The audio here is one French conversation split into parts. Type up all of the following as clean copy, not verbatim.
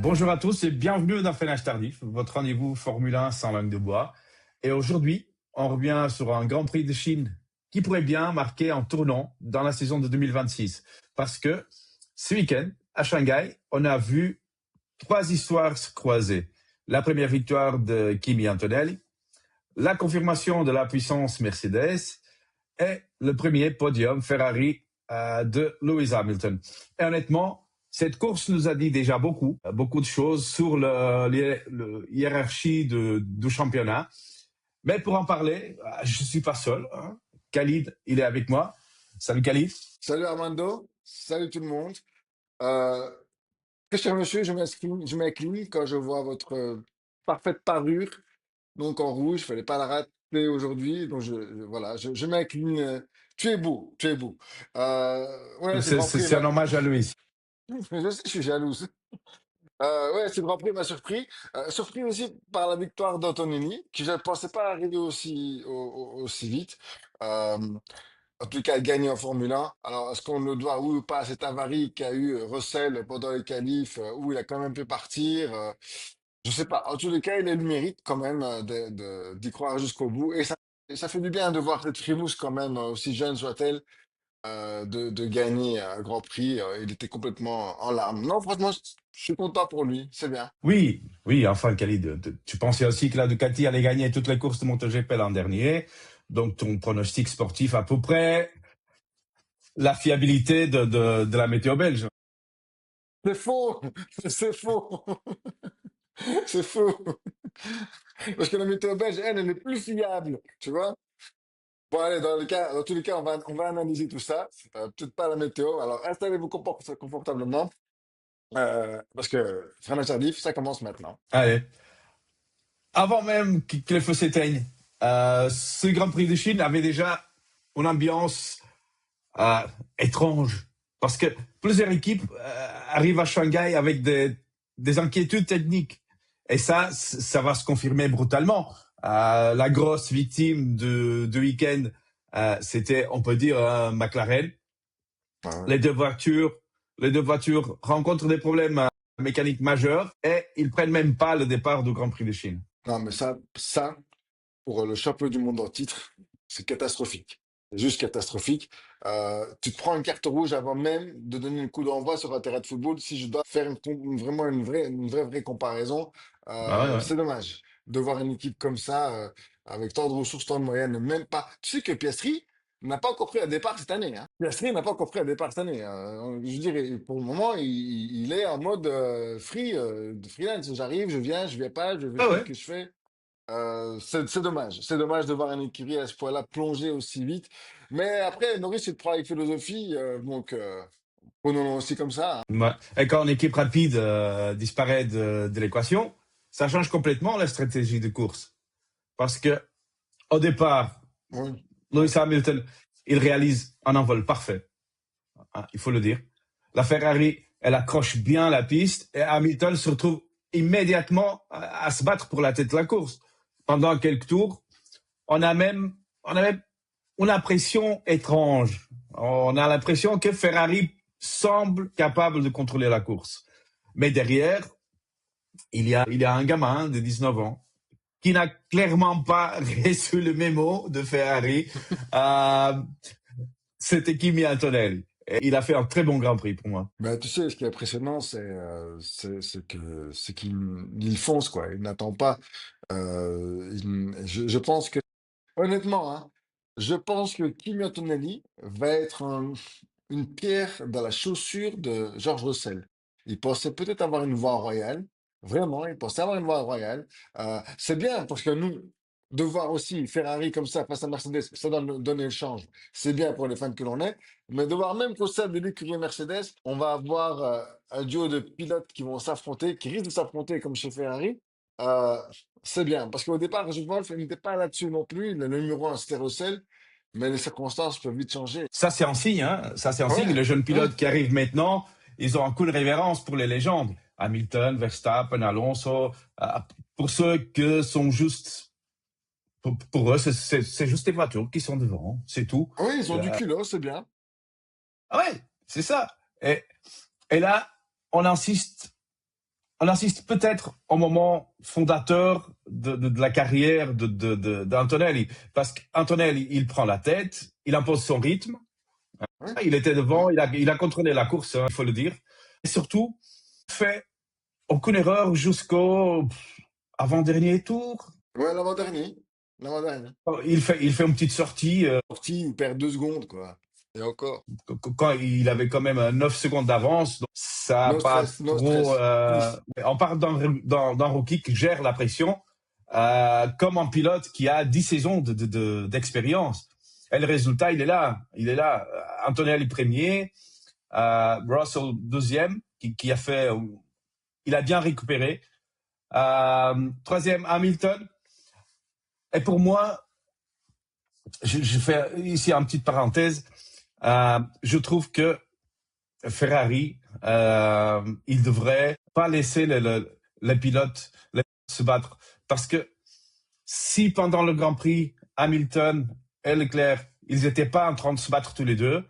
Bonjour à tous et bienvenue dans Freinage Tardif, votre rendez-vous Formule 1 sans langue de bois. Et aujourd'hui, on revient sur un Grand Prix de Chine qui pourrait bien marquer un tournant dans la saison de 2026. Parce que ce week-end, à Shanghai, on a vu trois histoires se croiser. La première victoire de Kimi Antonelli, la confirmation de la puissance Mercedes et le premier podium Ferrari de Lewis Hamilton. Et honnêtement, cette course nous a dit déjà beaucoup de choses sur la hiérarchie du championnat. Mais pour en parler, je ne suis pas seul. Hein. Khalid, il est avec moi. Salut Khalid. Salut Armando, salut tout le monde. Euh, Très cher monsieur, je m'incline quand je vois votre parfaite parure, donc en rouge, il fallait pas la rater aujourd'hui, donc voilà, je m'incline. Tu es beau, tu es beau. Ouais, ce Grand Prix, C'est un hommage à Lewis. je sais, je suis jalouse. Ouais, ce Grand Prix m'a surpris. Surpris aussi par la victoire d'Antonini, qui je ne pensais pas arriver aussi vite. Euh, En tout cas, gagner en Formule 1. Alors, est-ce qu'on le doit oui ou pas à cette avarie qu'a eu Russell pendant les qualifs, où il a quand même pu partir je sais pas. En tous les cas, il a le mérite quand même d'y croire jusqu'au bout. Et ça fait du bien de voir cette frimousse quand même, aussi jeune soit-elle, de gagner un Grand Prix. Il était complètement en larmes. Non, franchement, je suis content pour lui. C'est bien. Oui, enfin Khalid, tu pensais aussi que la Ducati allait gagner toutes les courses de MotoGP l'an dernier. Donc ton pronostic sportif à peu près la fiabilité de la météo belge. C'est faux! C'est faux! C'est faux! Parce que la météo belge, elle est plus fiable, tu vois? Bon, allez, dans tous les cas, on va analyser tout ça. Peut-être pas la météo. Alors, installez-vous confortablement. Parce que Freinage Tardif, ça commence maintenant. Allez, avant même que les feux s'éteignent, ce Grand Prix de Chine avait déjà une ambiance euh, étrange. Parce que plusieurs équipes arrivent à Shanghai avec des inquiétudes techniques. Et ça va se confirmer brutalement. La grosse victime de week-end, c'était, on peut dire, McLaren. Ouais. Les deux voitures, les deux voitures rencontrent des problèmes mécaniques majeurs et ils prennent même pas le départ du Grand Prix de Chine. Non, mais ça, pour le champion du monde en titre, c'est catastrophique. C'est juste catastrophique. Tu te prends une carte rouge avant même de donner un coup d'envoi sur un terrain de football. Si je dois faire vraiment une vraie comparaison, Ah ouais, ouais. c'est dommage de voir une équipe comme ça, avec tant de ressources, tant de moyens, ne même pas. Tu sais que Piastri n'a pas encore pris un départ cette année. Hein. Piastri n'a pas encore pris un départ cette année. Je veux dire, pour le moment, il est en mode de freelance. J'arrive, je viens pas, je Ah fais ce ouais. que je fais. C'est dommage. C'est dommage de voir une écurie à ce point-là plonger aussi vite. Mais après, Norris, il prend avec philosophie. Donc, prenons-le aussi comme ça. Hein. Ouais. Et quand une équipe rapide disparaît de l'équation, ça change complètement la stratégie de course. Parce que au départ, Oui. Lewis Hamilton, il réalise un envol parfait. Hein, il faut le dire. La Ferrari, elle accroche bien la piste et Hamilton se retrouve immédiatement à se battre pour la tête de la course. Pendant quelques tours, on a même une impression étrange. On a l'impression que Ferrari semble capable de contrôler la course. Mais derrière, il y a un gamin de 19 ans qui n'a clairement pas reçu le mémo de Ferrari. Euh, C'était Kimi Antonelli. Et il a fait un très bon Grand Prix pour moi. Mais tu sais, ce qui est impressionnant, c'est qu'il fonce, quoi. Il n'attend pas. Je pense que, honnêtement, hein, je pense que Kimi Antonelli va être une pierre dans la chaussure de George Russell. Il pensait peut-être avoir une voie royale. Vraiment, il pensait avoir une voie royale. C'est bien parce que nous, de voir aussi Ferrari comme ça face à Mercedes, ça donne donner le change. C'est bien pour les fans que l'on est. Mais de voir même qu'au sein de l'écurie Mercedes, on va avoir un duo de pilotes qui vont s'affronter, qui risquent de s'affronter comme chez Ferrari. Euh, c'est bien parce qu'au départ, Jacques Wolf n'était pas là-dessus non plus. Le numéro 1, c'était Russell. Mais les circonstances peuvent vite changer. Ça, c'est un signe. Hein. Ça, c'est un signe. Ouais, Les jeunes ouais. pilotes qui arrivent maintenant, ils ont un coup de révérence pour les légendes. Hamilton, Verstappen, Alonso. Pour ceux qui sont juste... Pour eux, c'est juste des voitures qui sont devant. C'est tout. Oui, ils ont du Euh, culot, c'est bien. ah ouais, c'est ça. Et là, on insiste on assiste peut-être au moment fondateur de la carrière d'Antonelli. Parce qu'Antonelli, il prend la tête, il impose son rythme, Ouais, il était ouais. devant, il a contrôlé la course, hein, il faut le dire. Et surtout, fait aucune erreur jusqu'au avant-dernier tour. Ouais, l'avant-dernier. L'avant-dernier. Il fait une petite sortie Sorti, il perd 2 secondes, quoi. Et encore. quand il avait quand même 9 secondes d'avance. Donc ça n'a No pas stress, no trop. stress. Peace. On parle d'un rookie qui gère la pression comme un pilote qui a 10 saisons d'expérience. Et le résultat, il est là. Il est là. Antonelli premier, Russell deuxième, qui a fait. Il a bien récupéré. Troisième, Hamilton. Et pour moi, je fais ici une petite parenthèse. Je trouve que Ferrari, il devrait pas laisser les pilotes se battre. Parce que si pendant le Grand Prix, Hamilton et Leclerc, ils n'étaient pas en train de se battre tous les deux,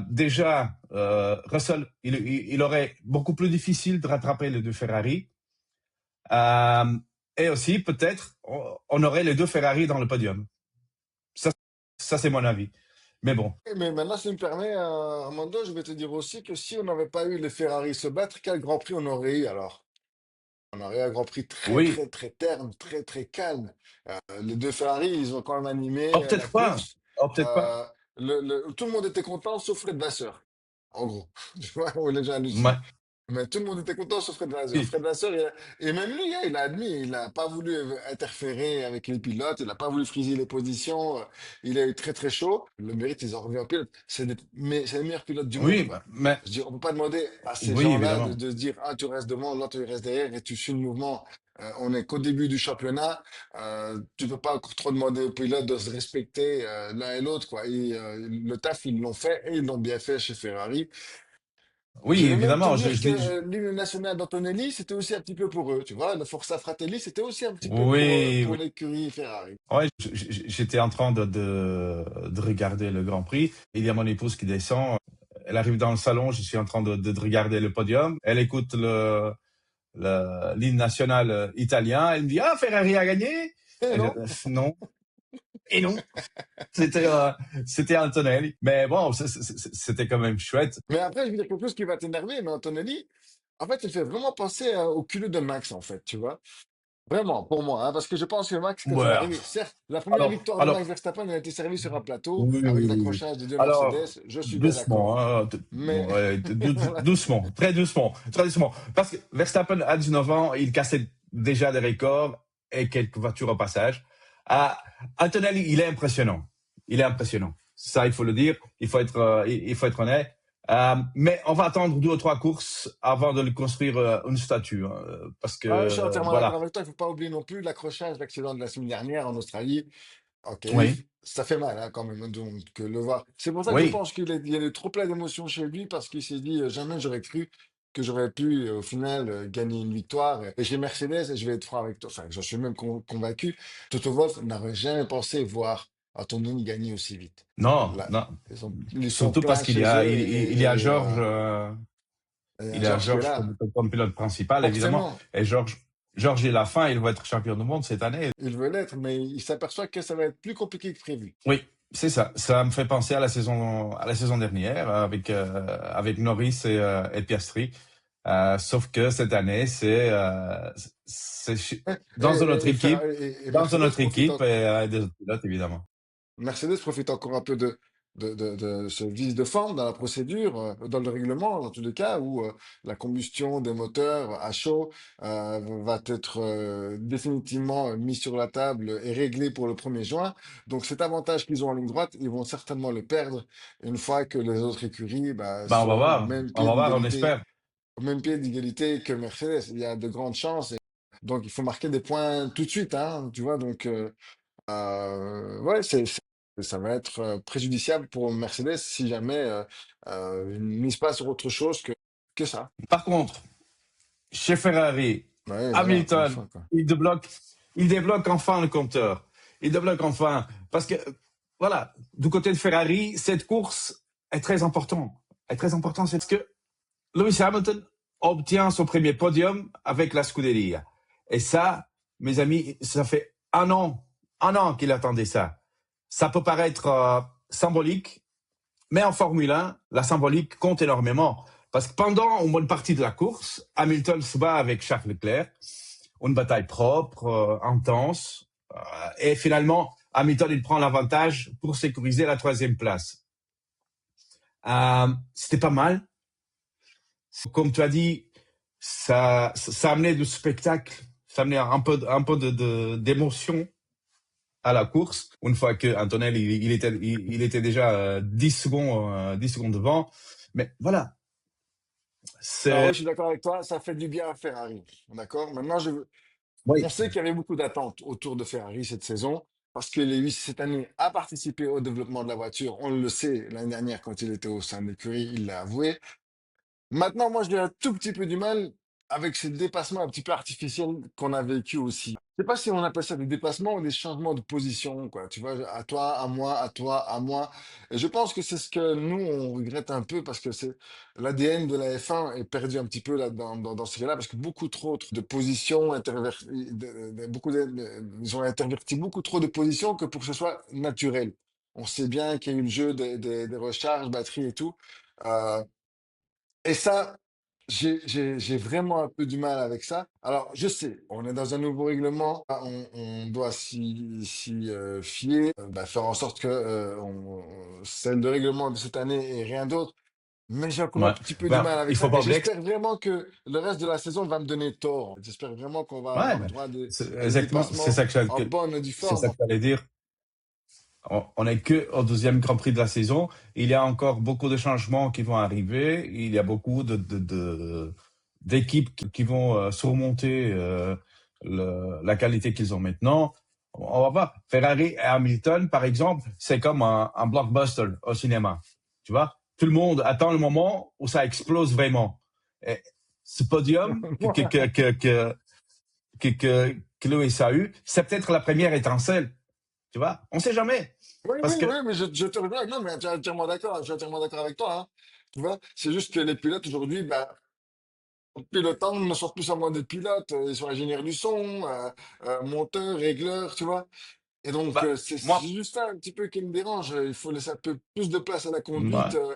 déjà, Russell, il aurait beaucoup plus difficile de rattraper les deux Ferrari. Et aussi, peut-être, on aurait les deux Ferrari dans le podium. Ça, ça c'est mon avis. Mais bon. Mais maintenant, si tu me permets, Armando, je vais te dire aussi que si on n'avait pas eu les Ferrari se battre, quel Grand Prix on aurait eu alors? On aurait eu un Grand Prix très, Oui. très, très terne, très, très calme. Les deux Ferrari, ils ont quand même animé Oh, la peut-être pas. course. Oh, peut-être pas. Euh, tout le monde était content sauf Fred Vasseur, en gros. Tu vois, où les gens hallucinent. Ouais. Mais tout le monde était content sauf Fred Vasseur. Oui. Fred Vasseur, et même lui, hein, il a admis, il n'a pas voulu interférer avec les pilotes, il n'a pas voulu friser les positions. Il a eu très très chaud. Le mérite, ils ont revu en pilote. C'est les meilleurs pilotes du monde, Oui, quoi. mais Je dis, on peut pas demander à ces oui, gens-là évidemment. de se dire, ah, tu restes devant, l'autre tu restes derrière et tu suis le mouvement. On est qu'au début du championnat. Tu peux pas encore trop demander aux pilotes de se respecter l'un et l'autre, quoi. Et, le taf, ils l'ont fait et ils l'ont bien fait chez Ferrari. Oui, Je vais même te évidemment. dire que l'hymne national d'Antonelli, c'était aussi un petit peu pour eux, tu vois. Le Forza Fratelli, c'était aussi un petit peu Oui, pour oui. l'écurie Ferrari. Ouais, j'étais en train de regarder le Grand Prix. Il y a mon épouse qui descend. Elle arrive dans le salon. Je suis en train de regarder le podium. Elle écoute l'hymne national italien. Elle me dit, ah, Ferrari a gagné. Eh Et non? non. Et non. C'était, euh, c'était Antonelli. Mais bon, c'était quand même chouette. Mais après, je vais dire quelque chose qui va t'énerver, mais Antonelli, en fait, il fait vraiment penser au culot de Max, en fait, tu vois. Vraiment, pour moi, hein, parce que je pense que Max, quand il est Ouais. arrivé, certes, la première Alors, victoire de alors, Max Verstappen, elle a été servie sur un plateau oui, avec oui, oui, oui. l'accrochage des deux Alors, Mercedes, je suis bien doucement, d'accord. hein, Mais, bon, ouais, voilà. doucement, très doucement. Parce que Verstappen, à 19 ans, il cassait déjà des records et quelques voitures au passage. Ah, Antonelli, il est impressionnant. Il est impressionnant. Ça, il faut le dire. Il faut être honnête. Mais on va attendre 2 ou 3 courses avant de lui construire une statue, hein, parce que Ah, je suis entièrement d'accord voilà. avec toi, il ne faut pas oublier non plus l'accrochage, l'accident de la semaine dernière en Australie. Ok, Oui, ça fait mal hein, quand même donc le voir. C'est pour ça que je oui. pense il y a eu trop plein d'émotions chez lui parce qu'il s'est dit jamais j'aurais cru que j'aurais pu au final gagner une victoire. Et chez Mercedes, et je vais être franc avec toi, enfin j'en suis même convaincu, Toto Wolff n'aurait jamais pensé voir Antonini gagner aussi vite. Non, Là, non. ils sont Surtout parce pleins qu'il y chez a, eux il y a Georges. et Il a Georges qui est Georges là. comme pilote principal, évidemment. Forcément, Et Georges est la fin, il va être champion du monde cette année. il veut l'être, mais il s'aperçoit que ça va être plus compliqué que prévu. Oui, c'est ça. Ça me fait penser à la saison dernière avec Norris et Piastri. Sauf que cette année, c'est Et, dans une autre équipe, et dans une Mercedes autre profite équipe et des autres pilotes, évidemment. Mercedes profite encore un peu de ce vice de forme dans la procédure, dans le règlement, dans tous les cas, où la combustion des moteurs à chaud va être définitivement mise sur la table et réglée pour le 1er juin. Donc cet avantage qu'ils ont en ligne droite, ils vont certainement le perdre une fois que les autres écuries bah, Bah, seront au même on pied va voir, on d'égalité, espère. au même pied d'égalité que Mercedes. Il y a de grandes chances. Donc il faut marquer des points tout de suite, hein, tu vois. Donc ouais, ça va être préjudiciable pour Mercedes si jamais ils ne misent pas sur autre chose que ça. Par contre, chez Ferrari, Ouais, voilà, encore une Hamilton, fois, quoi. il débloque enfin le compteur. Il débloque enfin. Parce que, voilà, du côté de Ferrari, cette course est très importante. Est très importante, c'est parce que Lewis Hamilton obtient son premier podium avec la Scuderia. Et ça, mes amis, ça fait un an qu'il attendait ça. Ça peut paraître symbolique, mais en Formule 1, la symbolique compte énormément. Parce que pendant une bonne partie de la course, Hamilton se bat avec Charles Leclerc, une bataille propre, intense, et finalement, Hamilton il prend l'avantage pour sécuriser la troisième place. C'était pas mal. Comme tu as dit, ça amenait du spectacle, ça amenait un peu d'émotion à la course. Une fois que Antonelli il était déjà 10 secondes devant. Mais voilà, Alors c'est oui, je suis d'accord avec toi, ça fait du bien à Ferrari. D'accord? Maintenant, oui, on sait qu'il y avait beaucoup d'attentes autour de Ferrari cette saison, parce que Lewis, cette année, a participé au développement de la voiture. On le sait, l'année dernière, quand il était au sein de l'écurie, il l'a avoué. Maintenant, moi, j'ai un tout petit peu du mal avec ces dépassements un petit peu artificiels qu'on a vécu aussi. Je sais pas si on appelle ça des dépassements ou des changements de position, quoi. Tu vois, à toi, à moi, à toi, à moi. Et je pense que c'est ce que nous, on regrette un peu parce que c'est l'ADN de la F1 est perdu un petit peu là dans ce cas-là parce que beaucoup trop de positions ils ont interverti beaucoup trop de positions que pour que ce soit naturel. On sait bien qu'il y a eu le jeu des recharges, batterie et tout. Euh, et ça, j'ai vraiment un peu du mal avec ça. Alors, je sais, on est dans un nouveau règlement, on doit s'y fier, bah, faire en sorte que c'est le règlement de cette année et rien d'autre. Mais j'ai encore un ouais. petit peu du Ben, mal avec il faut ça. pas Et oublier. j'espère vraiment que le reste de la saison va me donner tort. J'espère vraiment qu'on va Ouais, avoir mais droit à des exactement, c'est dépassements ça en bonne et due c'est ça forme. que j'allais dire. On n'est que au deuxième Grand Prix de la saison. Il y a encore beaucoup de changements qui vont arriver. Il y a beaucoup d'équipes qui vont surmonter la qualité qu'ils ont maintenant. On va voir. Ferrari et Hamilton, par exemple, c'est comme un blockbuster au cinéma. Tu vois, tout le monde attend le moment où ça explose vraiment. Et ce podium que Lewis a eu, c'est peut-être la première étincelle. Tu vois, on sait jamais. Oui, oui, Parce que oui, mais je te rejoins. Non, mais je suis entièrement d'accord avec toi, hein. Tu vois, c'est juste que les pilotes aujourd'hui, bah, pilotant ne sont plus seulement des pilotes, ils sont ingénieurs du son, monteurs, régleurs, tu vois. Et donc, bah, c'est moi, juste ça un petit peu qui me dérange. Il faut laisser un peu plus de place à la conduite moi, moi,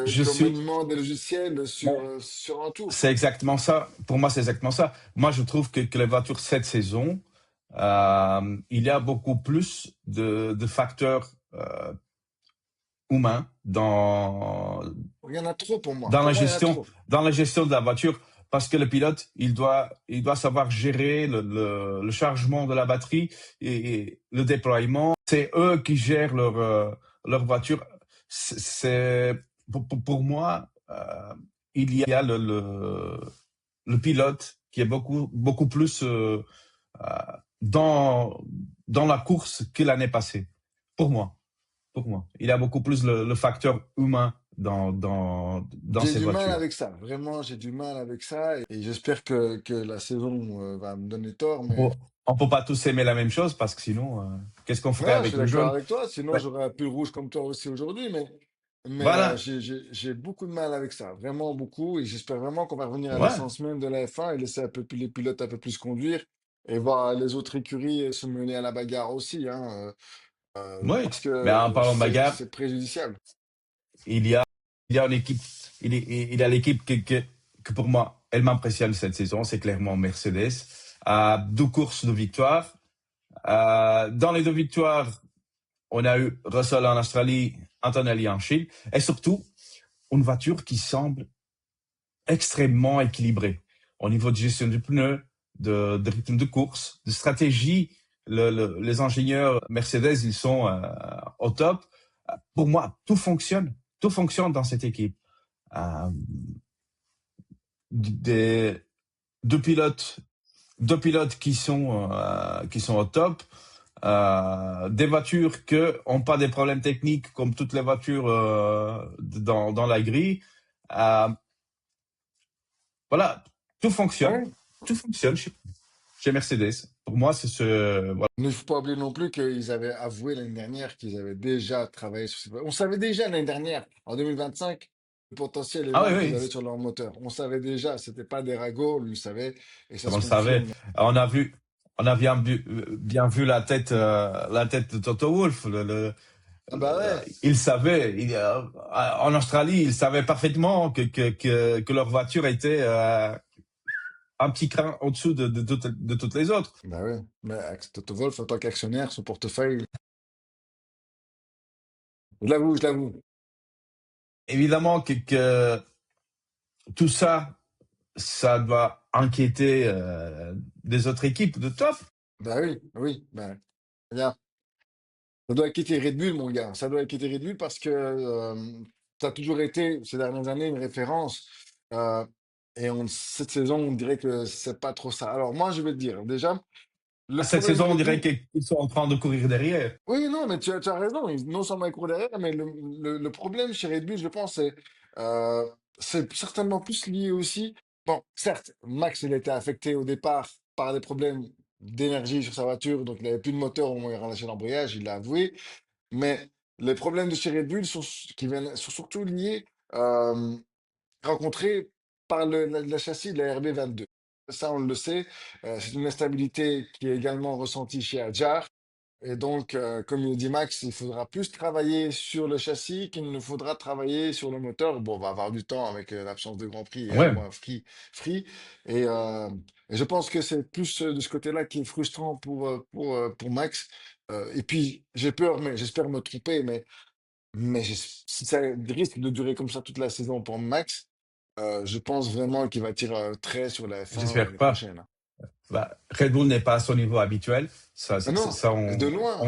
je qu'au suis. maniement des logiciels Bon, sur un tour. c'est exactement ça. Pour moi, c'est exactement ça. Moi, je trouve que les voitures cette saison, il y a beaucoup plus de facteurs humains Il y en a trop pour moi. dans la Pour moi, il y en a gestion, trop. dans la gestion de la voiture, parce que le pilote, il doit savoir gérer le chargement de la batterie et le déploiement. C'est eux qui gèrent leur voiture. C'est pour moi, il y a le pilote qui est beaucoup plus euh, dans dans la course que l'année passée. Pour moi, pour moi, il y a beaucoup plus le facteur humain dans J'ai ces du mal voitures. avec ça. Vraiment, j'ai du mal avec ça. Et j'espère que la saison va me donner tort. Mais On peut pas tous aimer la même chose parce que sinon, qu'est-ce qu'on ferait non, je avec suis le d'accord jaune? avec toi. Sinon, Ouais. j'aurais un pull rouge comme toi aussi aujourd'hui. Mais Voilà. j'ai beaucoup de mal avec ça. Vraiment beaucoup. Et j'espère vraiment qu'on va revenir à Ouais. l'essence même de la F1 et laisser un peu plus les pilotes un peu plus conduire et voir les autres écuries se mener à la bagarre aussi, hein, Oui. parce Mais en que parlant de bagarre, c'est préjudiciable. il y a, il y a une équipe, il y a l'équipe que pour moi, elle m'impressionne cette saison, c'est clairement Mercedes. Deux courses de victoire. Dans les deux victoires, on a eu Russell en Australie, Antonelli en Chine, et surtout une voiture qui semble extrêmement équilibrée au niveau de gestion du pneu, de rythme de course, de stratégie. Les ingénieurs Mercedes, ils sont au top. Pour moi, tout fonctionne dans cette équipe. Euh, des deux pilotes, deux pilotes qui sont au top. Des voitures qui n'ont pas des problèmes techniques comme toutes les voitures dans la grille. Euh, voilà, tout fonctionne. Ouais. Tout fonctionne chez Mercedes. Pour moi, c'est ce. Voilà. Il ne faut pas oublier non plus qu'ils avaient avoué l'année dernière qu'ils avaient déjà travaillé sur ces... On savait déjà l'année dernière, en 2025. le potentiel Ah oui, énorme qu'ils oui, avaient sur leur moteur. On savait déjà, c'était pas des ragots, on le savait, et ça on se le savait. confirme. On a vu, on a bien vu la tête de Toto Wolff. Ah bah ouais, Il savait, en Australie, il savait parfaitement que leur voiture était un petit cran au dessous de toutes les autres. bah ouais. Mais Toto Wolff, en tant qu'actionnaire, son portefeuille, je l'avoue, je l'avoue. Évidemment que tout ça, ça doit inquiéter des autres équipes de top. Bah oui, oui. Bah, regarde, ça doit inquiéter Red Bull, mon gars. Ça doit inquiéter Red Bull parce que ça a toujours été, ces dernières années, une référence. Euh, cette saison, on dirait que c'est pas trop ça. Alors moi, je vais te dire, déjà, le Cette problème de saison, on Red dirait Bull, qu'ils sont en train de courir derrière. oui, non, mais tu as raison. Non seulement ils courent derrière, mais le problème chez Red Bull, je pense, euh, c'est certainement plus lié aussi. Bon, certes, Max, il a été affecté au départ par des problèmes d'énergie sur sa voiture, donc il n'avait plus de moteur au moment où il a relâché l'embrayage, il l'a avoué. Mais les problèmes de chez Red Bull sont surtout liés, rencontrés par la châssis de la RB22. Ça, on le sait. C'est une instabilité qui est également ressentie chez Adjar. Et donc, comme il dit Max, il faudra plus travailler sur le châssis qu'il ne faudra travailler sur le moteur. Bon, on va avoir du temps avec l'absence de Grand Prix et un Ouais, mois free. Et, euh, et je pense que c'est plus de ce côté-là qui est frustrant pour Max. Et puis, j'ai peur, mais j'espère me tromper, mais si ça risque de durer comme ça toute la saison pour Max, je pense vraiment qu'il va tirer un trait sur la F1 j'espère l'année pas. prochaine, hein. Bah, Red Bull n'est pas à son niveau habituel. Ah non, Ça, on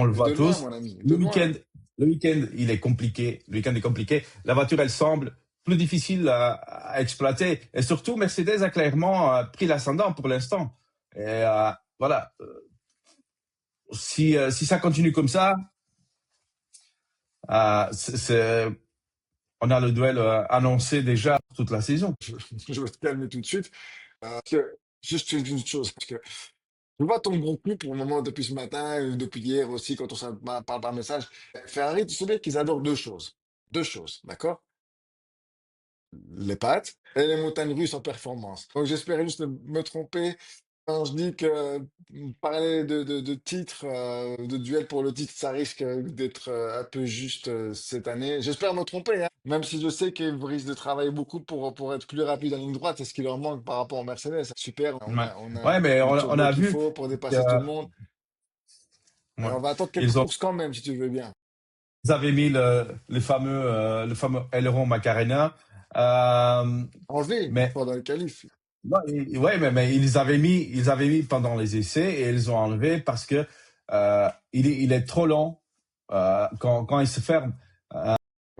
le voit de loin, tous. mon ami, de Le loin. week-end, le week-end, il est compliqué. Le week-end est compliqué. La voiture, elle semble plus difficile à exploiter. Et surtout, Mercedes a clairement pris l'ascendant pour l'instant. Et voilà. Si ça continue comme ça, on a le duel annoncé déjà pour toute la saison. Je vais te calmer tout de suite. Parce que, juste une chose, parce que je vois ton bon coup pour le moment depuis ce matin, depuis hier aussi, quand on se parle par message. Ferrari, tu sais bien qu'ils adorent deux choses. Deux choses, d'accord? Les pattes et les montagnes russes en performance. Donc j'espère juste ne me tromper quand je dis que parler de titre, de duel pour le titre, ça risque d'être un peu juste cette année. J'espère me tromper, hein. Même si je sais qu'ils risquent de travailler beaucoup pour être plus rapide en ligne droite, c'est ce qui leur manque par rapport au Mercedes. Super, Ouais, on a ouais, mais le on turbo a qu'il vu faut pour que, dépasser tout le monde. Et ouais, on va attendre quelques ils ont courses quand même, si tu veux bien. ils avaient mis le fameux aileron Macarena. Euh, Enlevé mais pendant le qualif. ouais, mais ils avaient mis pendant les essais et ils ont enlevé parce que il est trop lent quand il se ferme.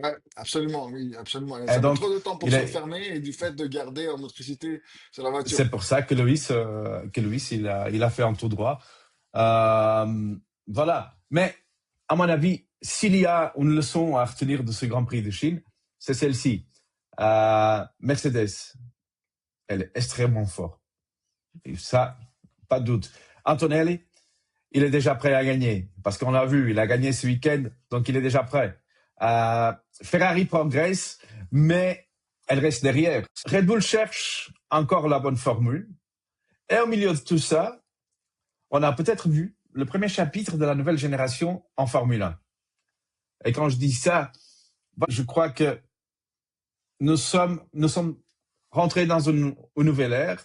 Ouais, absolument, oui, absolument. Et Et ça met donc, trop de temps pour il se est, refermer et du fait de garder en motricité sur la voiture. c'est pour ça que Lewis il a fait un tout droit. Euh, voilà. Mais à mon avis, s'il y a une leçon à retenir de ce Grand Prix de Chine, c'est celle-ci. Mercedes, elle est extrêmement forte. Et ça, pas de doute. Antonelli, il est déjà prêt à gagner. Parce qu'on l'a vu, il a gagné ce week-end, donc il est déjà prêt. Ferrari progresse, mais elle reste derrière. Red Bull cherche encore la bonne formule. Et au milieu de tout ça, on a peut-être vu le premier chapitre de la nouvelle génération en Formule 1. Et quand je dis ça, je crois que nous sommes rentrés dans une nouvelle ère.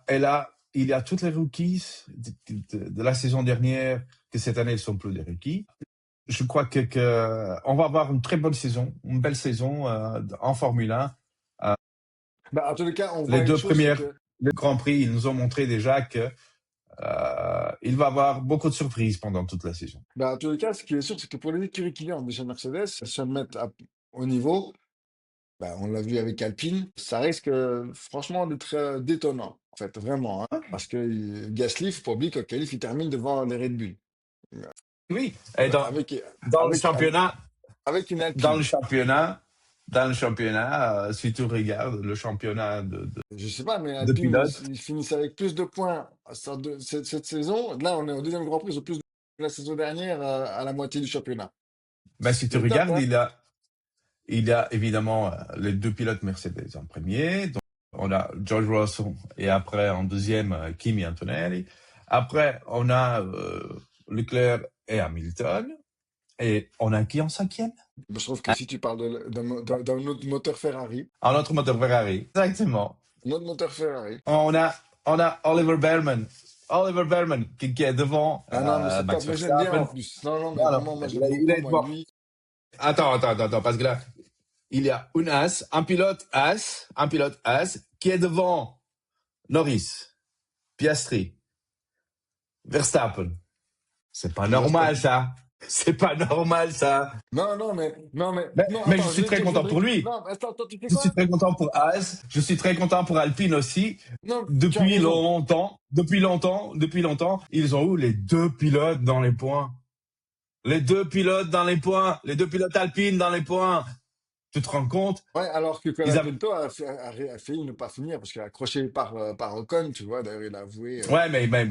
Et là, il y a toutes les rookies de la saison dernière, que cette année, ils ne sont plus des rookies. Je crois on va avoir une très bonne saison, une belle saison en Formule 1. Euh, Bah, en tous les cas, on les voit une deux chose, c'est premières, que, le Grand Prix, ils nous ont montré déjà que il va y avoir beaucoup de surprises pendant toute la saison. bah, en tous les cas, ce qui est sûr, c'est que pour les écuries clients de chez Mercedes, se mettre au niveau, bah, on l'a vu avec Alpine, ça risque franchement d'être détonnant, en fait, vraiment, hein. Parce que Gasly, faut pas oublier qu'au qualif, il termine devant les Red Bull. Oui, et Avec, dans le avec, avec, championnat, avec une dans le Alpine. championnat, si tu regardes le championnat Je sais pas, mais de Alpine, pilotes, ils finissent avec plus de points cette saison. Là, on est au deuxième Grand Prix, ils ont plus de points que la saison dernière à la moitié du championnat. ben, si tu C'est top, regardes, hein? il y a évidemment les deux pilotes Mercedes en premier. Donc, on a George Russell et après en deuxième Kimi Antonelli. Après, on a Leclerc et Hamilton. Et on a qui en cinquième? Je trouve que si tu parles d'un autre moteur Ferrari, Un autre moteur Ferrari. Exactement. un autre moteur Ferrari. On a, on a Oliver Behrman. Oliver Behrman qui est devant Ah non, mais c'est top, Max mais j'aime bien en Verstappen. plus. Non, non, mais Non, non, vraiment, moi j'aime il beaucoup, est moi devant. lui. Attends, parce que là, il y a un pilote As qui est devant Norris, Piastri, Verstappen. C'est pas normal, Verstappen. ça. C'est pas normal, ça. Non, non, non, Mais je attends, suis très content pour lui. non, attends, tu sais Je suis quoi? très content pour As. Je suis très content pour Alpine aussi. Non, tu as Depuis raison. longtemps, ils ont eu les deux pilotes dans les points. Les deux pilotes dans les points. Les deux pilotes Alpine dans les points. Tu te rends compte? Ouais, alors que Ils avaient... Colapinto a failli ne pas finir parce qu'il a accroché par Ocon, tu vois. D'ailleurs, Ouais, mais il a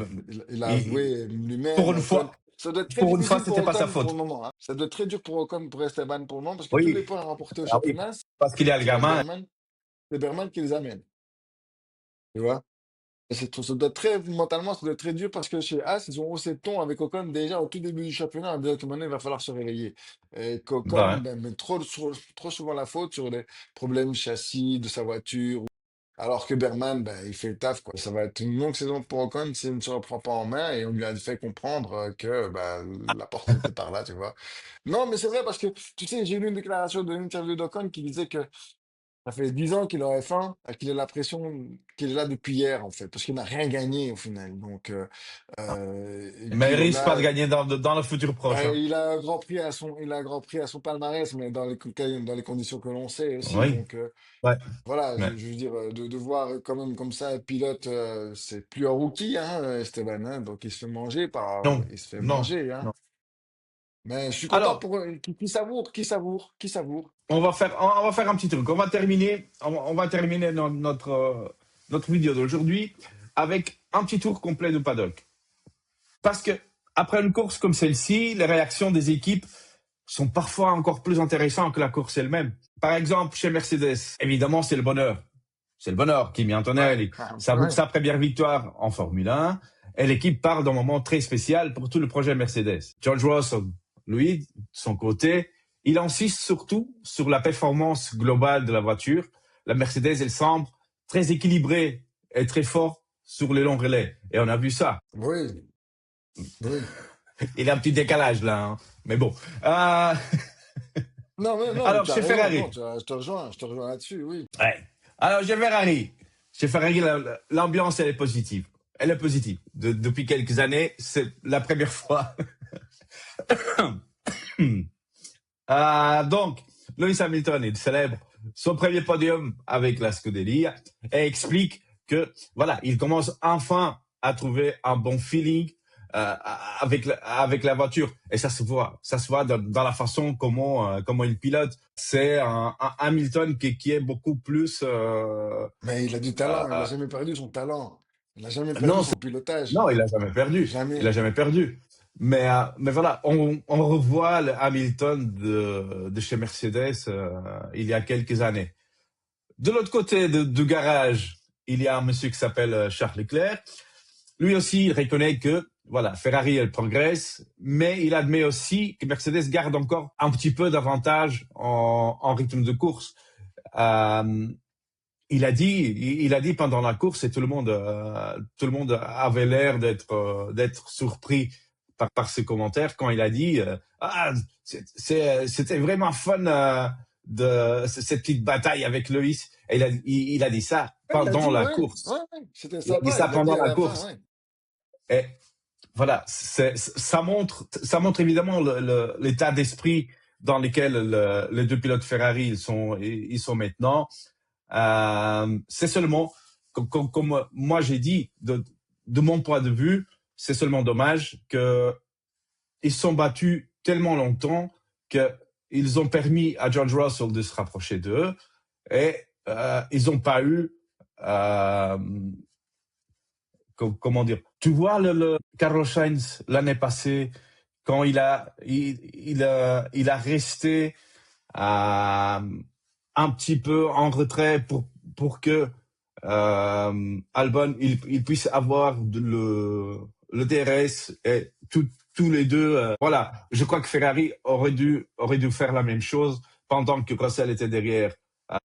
il- avoué lui-même, pour une Ocon. fois, Ça doit être très pour une fois, difficile pour c'était pas sa Ocon pour faute. le moment, hein. Ça doit être très dur pour Ocon, pour Esteban pour le moment, parce que tous les Oui, points remportés au ah oui, championnat, parce qu'il y a le c'est gamin. Berman qui les amène, tu vois. Et ça doit être très, mentalement, ça doit être très dur parce que chez As, ils ont haussé le ton avec Ocon déjà au tout début du championnat. En disant que maintenant, il va falloir se réveiller. Et qu'Ocon Bah, ben, met trop souvent la faute sur les problèmes châssis de sa voiture. Alors que Berman, ben, il fait le taf, quoi. Ça va être une longue saison pour Ocon s'il ne se reprend pas en main et on lui a fait comprendre que ben, la porte était par là, tu vois. Non, mais c'est vrai parce que, tu sais, j'ai lu une déclaration de l'interview d'Ocon qui disait que ça fait 10 ans qu'il aurait faim, qu'il a l'impression qu'il est là depuis hier, en fait, parce qu'il n'a rien gagné au final. Donc, et mais puis il risque pas de là, gagner dans le futur proche. Hein. il a un Grand Prix à son palmarès, mais dans les conditions que l'on sait aussi. Oui, Donc, ouais, voilà, mais je veux dire, de voir quand même comme ça un pilote, c'est plus un rookie, hein, Esteban, hein, donc non, il se fait non, manger, hein. non. Mais je suis content Alors, pour qui savoure. on va faire un petit truc. On va terminer notre vidéo d'aujourd'hui avec un petit tour complet de paddock. Parce que après une course comme celle-ci, les réactions des équipes sont parfois encore plus intéressantes que la course elle-même. Par exemple, chez Mercedes, évidemment, c'est le bonheur. C'est le bonheur. Kimi Ouais, Antonelli savoure ouais. sa première victoire en Formule 1 et l'équipe part d'un moment très spécial pour tout le projet Mercedes. George Russell, lui, de son côté, il insiste surtout sur la performance globale de la voiture. La Mercedes, elle semble très équilibrée et très forte sur les longs relais. Et on a vu ça. Oui, oui. Il y a un petit décalage là. Hein. Mais bon. Non, mais Alors, tu as chez raison, non, Ferrari. je te rejoins là-dessus, oui. Ouais. Alors, chez Ferrari. Chez Ferrari, l'ambiance, elle est positive. Elle est positive. Depuis quelques années, c'est la première fois. Donc, Lewis Hamilton, il célèbre son premier podium avec la Scuderia et explique que, voilà, il commence enfin à trouver un bon feeling avec la voiture. Et ça se voit dans la façon comment il pilote. C'est un Hamilton qui est beaucoup plus... Mais il a du talent, il n'a jamais perdu son talent. Il n'a jamais perdu non, son pilotage. non, il a jamais perdu. Il a Jamais. jamais perdu. Mais voilà, on revoit le Hamilton de chez Mercedes il y a quelques années. De l'autre côté du garage, il y a un monsieur qui s'appelle Charles Leclerc. Lui aussi, il reconnaît que voilà, Ferrari, elle progresse, mais il admet aussi que Mercedes garde encore un petit peu d'avantage en rythme de course. Euh, il a dit pendant la course et tout le monde avait l'air d'être surpris par ses commentaires quand il a dit c'était vraiment fun cette petite bataille avec Lewis. Et il a dit ça Ouais, il a pendant dit, la ouais, course. ouais, c'était Il a dit sympa, ça il l'a dit pendant à la la fin, course. ouais. Et voilà, ça montre évidemment l'état d'esprit dans lequel les deux pilotes Ferrari ils sont maintenant. C'est seulement, comme moi j'ai dit, de mon point de vue, c'est seulement dommage qu'ils sont battus tellement longtemps qu'ils ont permis à George Russell de se rapprocher d'eux et ils n'ont pas eu, euh, comment dire, tu vois le Carlos Sainz l'année passée quand il a resté un petit peu en retrait pour que Albon il puisse avoir le DRS et tous les deux. Voilà, je crois que Ferrari aurait dû faire la même chose pendant que Russell était derrière.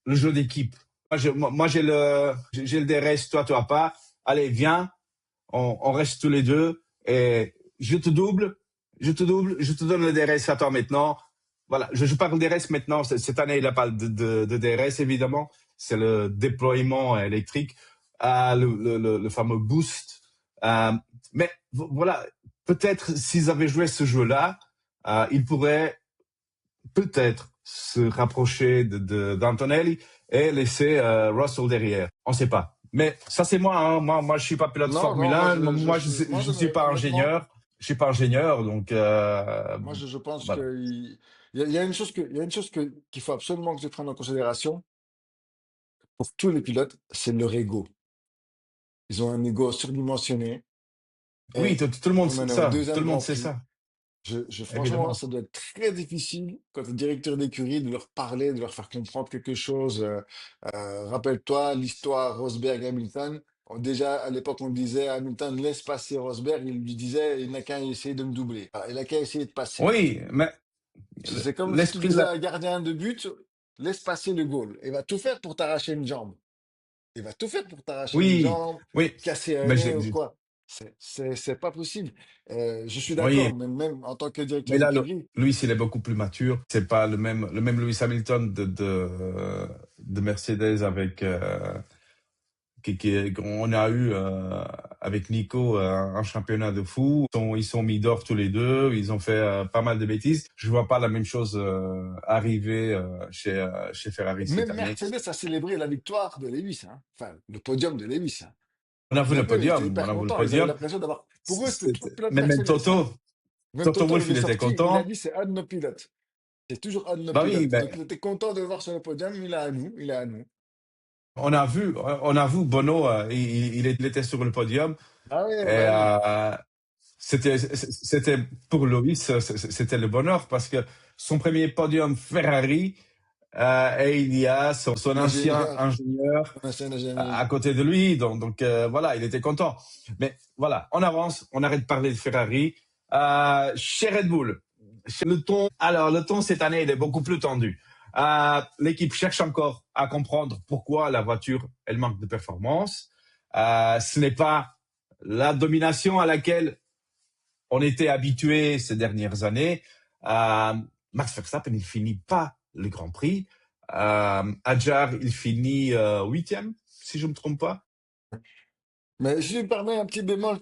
Le jeu d'équipe. Moi, j'ai le DRS, toi, tu as pas. Allez, viens, on reste tous les deux et je te double, je te donne le DRS à toi maintenant. Voilà, je parle DRS maintenant. Cette année, il n'a pas de DRS, évidemment. C'est le déploiement électrique, le fameux boost. Euh, mais voilà, peut-être s'ils avaient joué ce jeu-là, ils pourraient peut-être se rapprocher d'Antonelli et laisser Russell derrière. On ne sait pas. Mais ça, c'est moi, hein. Moi, je suis pas pilote Non, Formule non, 1. Moi, je suis pas honnêtement, ingénieur. Je suis pas ingénieur, donc moi, je pense voilà. il y a une chose il y a une chose qu'il faut absolument que tu prennes en considération pour tous les pilotes, c'est leur ego. Ils ont un ego surdimensionné Oui, et tout le monde on sait en est au ça. Tout deuxième le monde Grand sait Prix. ça, Franchement, évidemment. ça doit être très difficile quand tu es directeur d'écurie de leur parler, de leur faire comprendre quelque chose. Rappelle-toi l'histoire Rosberg-Hamilton. Déjà, à l'époque, on disait Hamilton laisse passer Rosberg. Il lui disait il n'a qu'à essayer de me doubler. Ah, il n'a qu'à essayer de passer. Oui, mais C'est comme si tu l'esprit disais là. à un gardien de but laisse passer le goal. Il va tout faire pour t'arracher une jambe. Il va tout faire pour t'arracher une Oui, jambe, oui, casser un mais nez ou quoi. C'est pas possible. Je suis d'accord, oui, mais même en tant que directeur mais là, d'écurie, Lewis, il est beaucoup plus mature. C'est pas le même Lewis Hamilton de Mercedes avec on a eu avec Nico un championnat de fou. Ils sont mis d'or tous les deux. Ils ont fait pas mal de bêtises. Je vois pas la même chose arriver chez Ferrari cette même année. Mercedes a célébré la victoire de Lewis, hein. Enfin, le podium de Lewis, hein. On a vu le Même eux, ils étaient podium, on hyper a vu le contents. Ils avaient podium. l'impression d'avoir. Pour eux, c'était trois pilotes Mais même Mercedes, hein. Même Toto Toto, Wolff, il est il était sorti, il a content. dit c'est un de nos pilotes. C'est toujours un de nos Bah oui, pilotes. ben, Donc, il était content de le voir sur le podium. Il est à nous, il est à nous. on a vu Bono, il était sur le podium Ah oui, et bah oui. c'était pour Loïs, c'était le bonheur parce que son premier podium Ferrari et il y a son ancien L'ingénieur, ingénieur un ancien à ingénieur. côté de lui, donc voilà, il était content. Mais voilà, on avance, on arrête de parler de Ferrari. Chez Red Bull, le ton cette année, il est beaucoup plus tendu. L'équipe cherche encore à comprendre pourquoi la voiture, elle manque de performance. Ce n'est pas la domination à laquelle on était habitué ces dernières années. Max Verstappen, il finit pas le Grand Prix. Adjar, il finit huitième, si je ne me trompe pas. Mais si je me permets un petit bémol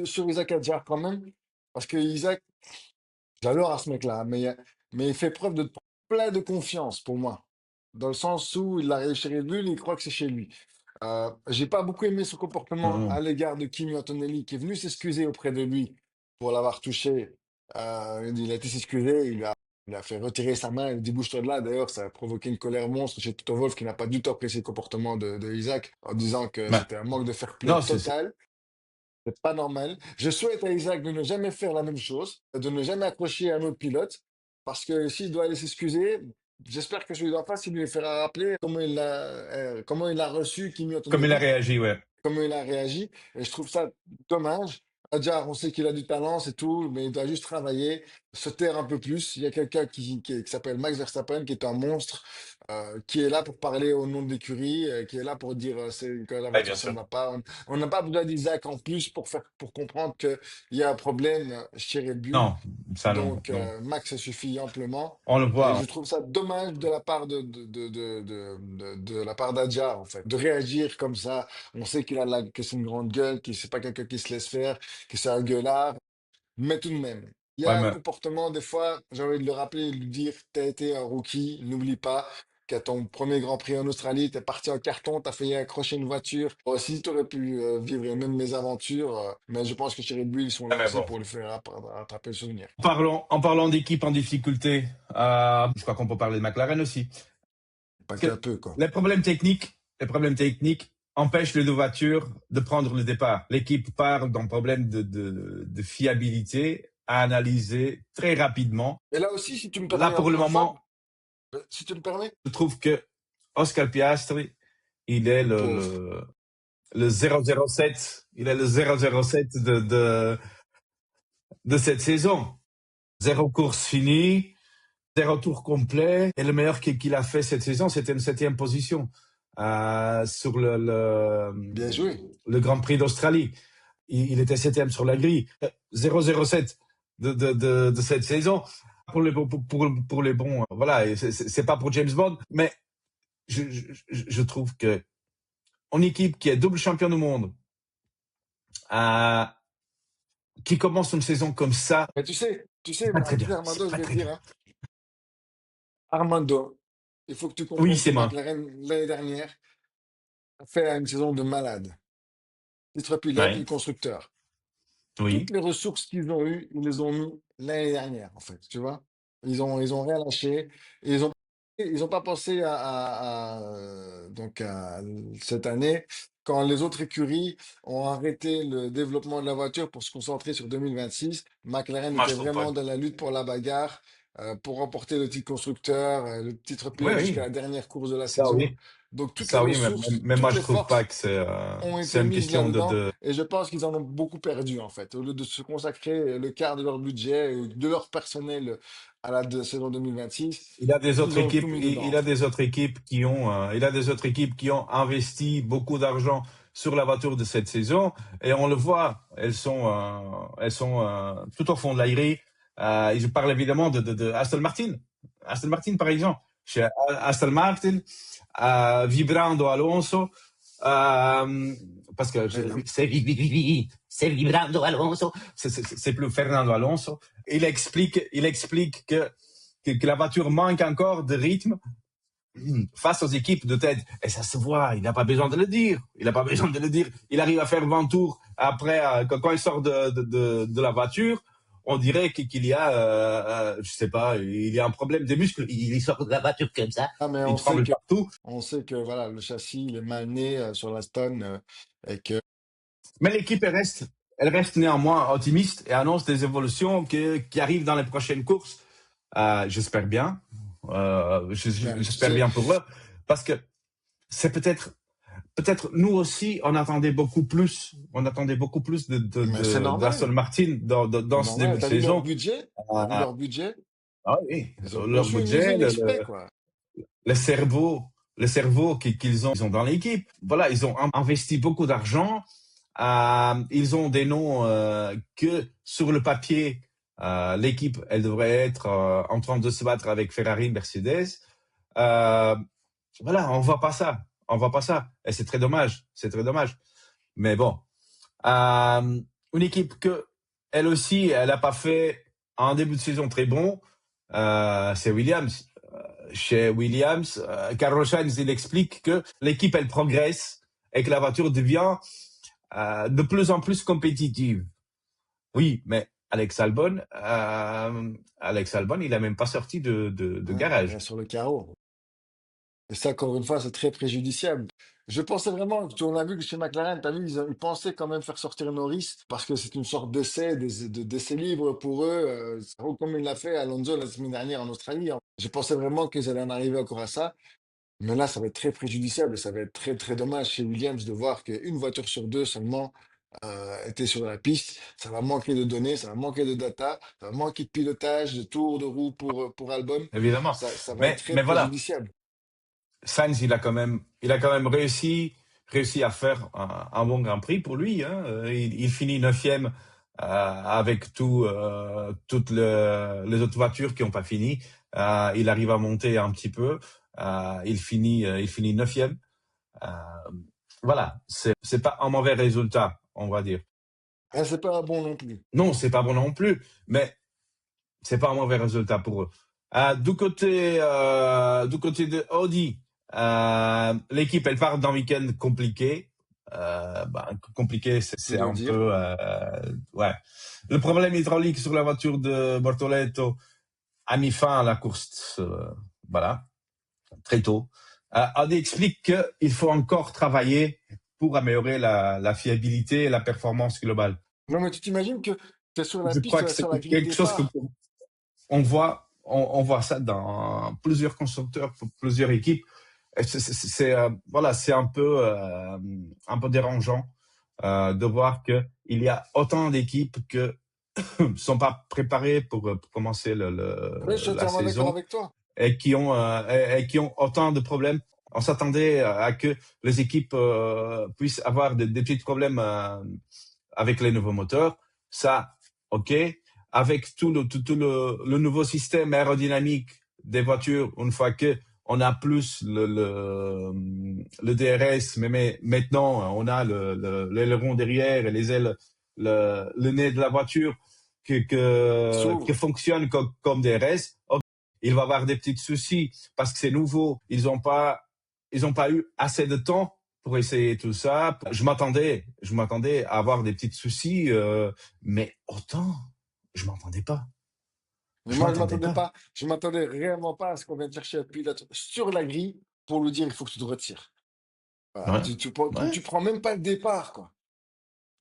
sur Isaac Hadjar quand même, parce que Isaac, j'adore ce mec-là, mais il fait preuve de plein de confiance pour moi. Dans le sens où il arrive chez Red Bull, il croit que c'est chez lui. J'ai pas beaucoup aimé son comportement Non. à l'égard de Kimi Antonelli, qui est venu s'excuser auprès de lui pour l'avoir touché. Il a été s'excuser, il a fait retirer sa main, il dit bouge-toi de là. D'ailleurs, ça a provoqué une colère monstre chez Toto Wolff, qui n'a pas du tout apprécié le comportement de Isaac, en disant que Mais, c'était un manque de fair play non, total. C'est pas normal. Je souhaite à Isaac de ne jamais faire la même chose, de ne jamais accrocher un autre pilote, parce que s'il doit aller s'excuser, j'espère que celui d'en face, il lui fera rappeler comment il a reçu Kimi comme il a Antonelli, réagi, ouais. comment il a réagi. Et je trouve ça dommage. Adjar, on sait qu'il a du talent, c'est tout, mais il doit juste travailler, se taire un peu plus. Il y a quelqu'un qui s'appelle Max Verstappen, qui est un monstre, qui est là pour parler au nom de l'écurie, qui est là pour dire que la Oui, voiture, bien ça ne sûr. va pas. On n'a pas besoin d'Isaac en plus pour comprendre qu'il y a un problème chez Red Bull. Non, ça non, Donc, non. Max, ça suffit amplement. On le Et voit. je trouve ça dommage de la part de la part d'Adjar, en fait, de réagir comme ça. On sait que c'est une grande gueule, que c'est pas quelqu'un qui se laisse faire, que c'est un gueulard, mais tout de même. Il y Ouais, a un mais, comportement, des fois, j'ai envie de le rappeler, de lui dire, t'as été un rookie, n'oublie pas qu'à ton premier Grand Prix en Australie, t'es parti en carton, t'as failli accrocher une voiture. Bon, si t'aurais pu vivre les mêmes mésaventures, mais je pense que chez Red Bull, ils sont ouais, mais lancés bon. pour lui faire rattraper le souvenir. En parlant d'équipe en difficulté, je crois qu'on peut parler de McLaren aussi. Pas Parce qu'un que peu, quoi. les problèmes techniques empêchent les deux voitures de prendre le départ. L'équipe part d'un problème de fiabilité à analyser très rapidement. Et là aussi, si tu me Là, permets pour le encore, Fab, moment, Si tu me permets, Je trouve que Oscar Piastri, il est pauvre. le 007, il est le 007 de cette saison. Zéro course finie, zéro tour complet. Et le meilleur qu'il a fait cette saison, c'était une 7e position sur Bien joué. le Grand Prix d'Australie. Il était 7e sur la grille. 007 de cette saison. Pour les bons, voilà, c'est pas pour James Bond, mais je trouve que en équipe qui est double champion du monde, euh, qui commence une saison comme ça, Mais c'est pas très bien. C'est Armando, je pas vais te très dire, bien. hein, Armando, il faut que tu Oui, comprennes que c'est moi. McLaren, l'année dernière, a fait une saison de malade. Titre pilote et Ouais. constructeur. Toutes Oui. les ressources qu'ils ont eues, ils les ont mis l'année dernière, en fait, tu vois. Ils ont rien lâché. Et ils ont pas pensé donc à cette année, quand les autres écuries ont arrêté le développement de la voiture pour se concentrer sur 2026. McLaren Moi, je était trouve pas. vraiment dans la lutte pour la bagarre, pour remporter le titre constructeur, le titre Oui, pilote jusqu'à oui. la dernière course de la Ça, saison. oui. Donc toutes les Ça, oui, ressources, mais moi, toutes je les trouve pas forces que ont c'est été une mises question là-dedans et je pense qu'ils en ont beaucoup perdu en fait. Au lieu de se consacrer le quart de leur budget, de leur personnel à la saison 2026, il a des ils autres ont tout équipes, mis dedans il en a des fait. autres équipes il a des autres équipes qui ont investi beaucoup d'argent sur la voiture de cette saison et on le voit, elles sont tout au fond de la grille. Et je parle évidemment de Aston Martin. Aston Martin, par exemple. Chez Aston Martin, Vibrando Alonso, parce que Mais non. c'est Vibrando Alonso, c'est plus Fernando Alonso. Il explique que la voiture manque encore de rythme face aux équipes de tête. Et ça se voit, il n'a pas besoin de le dire. Il n'a pas besoin de le dire. Il arrive à faire 20 tours après, quand il sort de la voiture. On dirait qu'il y a, je sais pas, il y a un problème des muscles. Il sort de la voiture comme ça, Ah, mais il tremble partout. on sait que voilà, le châssis il est mal né sur la Stone et que Mais l'équipe elle reste néanmoins optimiste et annonce des évolutions qui arrivent dans les prochaines courses. J'espère bien. ben, tu J'espère sais, bien pour eux. Parce que c'est peut-être nous aussi, on attendait beaucoup plus mais c'est d'Aston normal, Martin c'est dans ce début normal. de saison. T'as vu Euh, leur budget, ah oui, ils ont leur conçu une budget, usine exprès quoi. le cerveau, qu'ils ont dans l'équipe. Voilà, ils ont investi beaucoup d'argent. Ils ont des noms que sur le papier, l'équipe, elle devrait être en train de se battre avec Ferrari, Mercedes. Euh, voilà, on voit pas ça. On voit pas ça. Et c'est très dommage. C'est très dommage. Mais bon, une équipe que elle aussi, elle n'a pas fait un début de saison très bon. C'est Williams. Chez Williams, Carlos Sainz, il explique que l'équipe, elle progresse et que la voiture devient de plus en plus compétitive. Oui, mais Alex Albon, il a même pas sorti de Ouais, il garage. reste sur le carreau. Et ça, encore une fois, c'est très préjudiciable. Je pensais vraiment, on a vu que chez McLaren, t'as vu, ils pensaient quand même faire sortir Norris parce que c'est une sorte d'essai, d'essai libre pour eux, comme il l'a fait Alonso la semaine dernière en Australie, hein. Je pensais vraiment qu'ils allaient en arriver encore à ça. Mais là, ça va être très préjudiciable et ça va être très, très dommage chez Williams de voir qu'une voiture sur deux seulement était sur la piste. Ça va manquer de données, ça va manquer de data, ça va manquer de pilotage, de tours de roue pour Albon. Évidemment. Ça va être très Mais voilà, préjudiciable. Sainz, il a quand même réussi à faire un bon Grand Prix pour lui, hein. Il finit 9e avec toutes les autres voitures qui n'ont pas fini. Il arrive à monter un petit peu. Il finit 9e. Euh, voilà, c'est pas un mauvais résultat, on va dire. Ah, c'est pas bon non plus. Non, c'est pas bon non plus, mais c'est pas un mauvais résultat pour eux. Du côté de Audi, l'équipe elle part d'un week-end compliqué. Compliqué, Tu c'est dois un dire. peu ouais. Le problème hydraulique sur la voiture de Bortoleto a mis fin à la course, voilà, très tôt. Audi explique qu'il faut encore travailler pour améliorer la fiabilité et la performance globale. Non, mais tu t'imagines que tu es sur la Je piste, crois tu que es c'est sur la grille quelque chose départ. qu'on voit on voit ça dans plusieurs constructeurs, plusieurs équipes. Voilà, c'est un peu dérangeant de voir que il y a autant d'équipes que sont pas préparées pour commencer Oui, je suis la entièrement d'accord saison avec toi. et qui ont autant de problèmes. On s'attendait à que les équipes puissent avoir des petits problèmes avec les nouveaux moteurs. Ça, ok. Avec tout le nouveau système aérodynamique des voitures, une fois que on a plus le DRS, mais maintenant on a l'aileron derrière et les ailes, le nez de la voiture que S'ouvre. fonctionne comme DRS. Okay. Il va y avoir des petits soucis parce que c'est nouveau. Ils ont pas eu assez de temps pour essayer tout ça. Je m'attendais à avoir des petits soucis, mais autant, je m'entendais pas. Mais Je moi, m'entendais pas. je m'attendais vraiment pas à ce qu'on vienne chercher un pilote sur la grille pour lui dire il faut que tu te retires. Voilà. Ouais, Tu ouais, prends même pas le départ, quoi.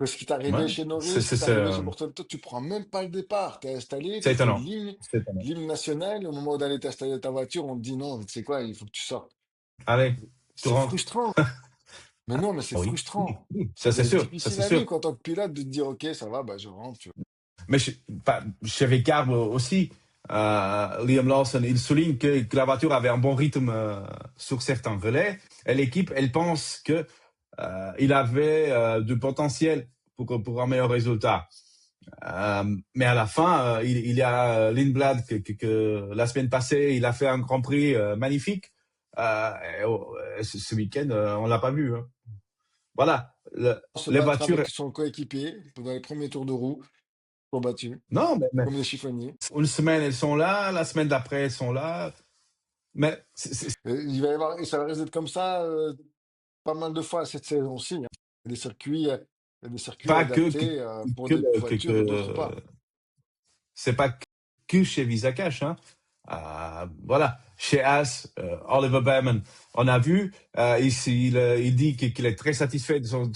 Ce qui t'est ouais. arrivé chez Norris, ce qui t'est arrivé chez Bortoleto, tu prends même pas le départ. T'es installé, C'est tu fais étonnant. C'est étonnant. l'hymne national. Au moment d'aller t'installer ta voiture, on te dit non, tu sais quoi, il faut que tu sortes. Allez, tu C'est rentres. frustrant. Mais non, mais c'est Oui, oui, frustrant. oui. Ça Ça doit c'est être sûr, ça difficile c'est à sûr. vivre en tant que pilote de te dire, ok, ça va, bah, je rentre, tu vois. Mais chez Ricard aussi, Liam Lawson, il souligne que la voiture avait un bon rythme sur certains relais. Et l'équipe, elle pense que il avait du potentiel pour un meilleur résultat. Mais à la fin, il y a Lindblad que la semaine passée, il a fait un Grand Prix magnifique. Ce week-end, on l'a pas vu. Hein. Voilà, Se les battre voitures. avec son coéquipier dans les premiers tours de roue, sont battus, Non, mais comme les chiffonniers. une semaine elles sont là, la semaine d'après elles sont là. Mais Il va y avoir, et ça risque d'être comme ça pas mal de fois cette saison-ci, hein. Il y a des circuits pas adaptés pour des voitures et d'autres pas. c'est pas que chez Visa-Cash. Hein. Voilà, chez As, Oliver Behrman, on a vu, ici, il dit qu'il est très satisfait de son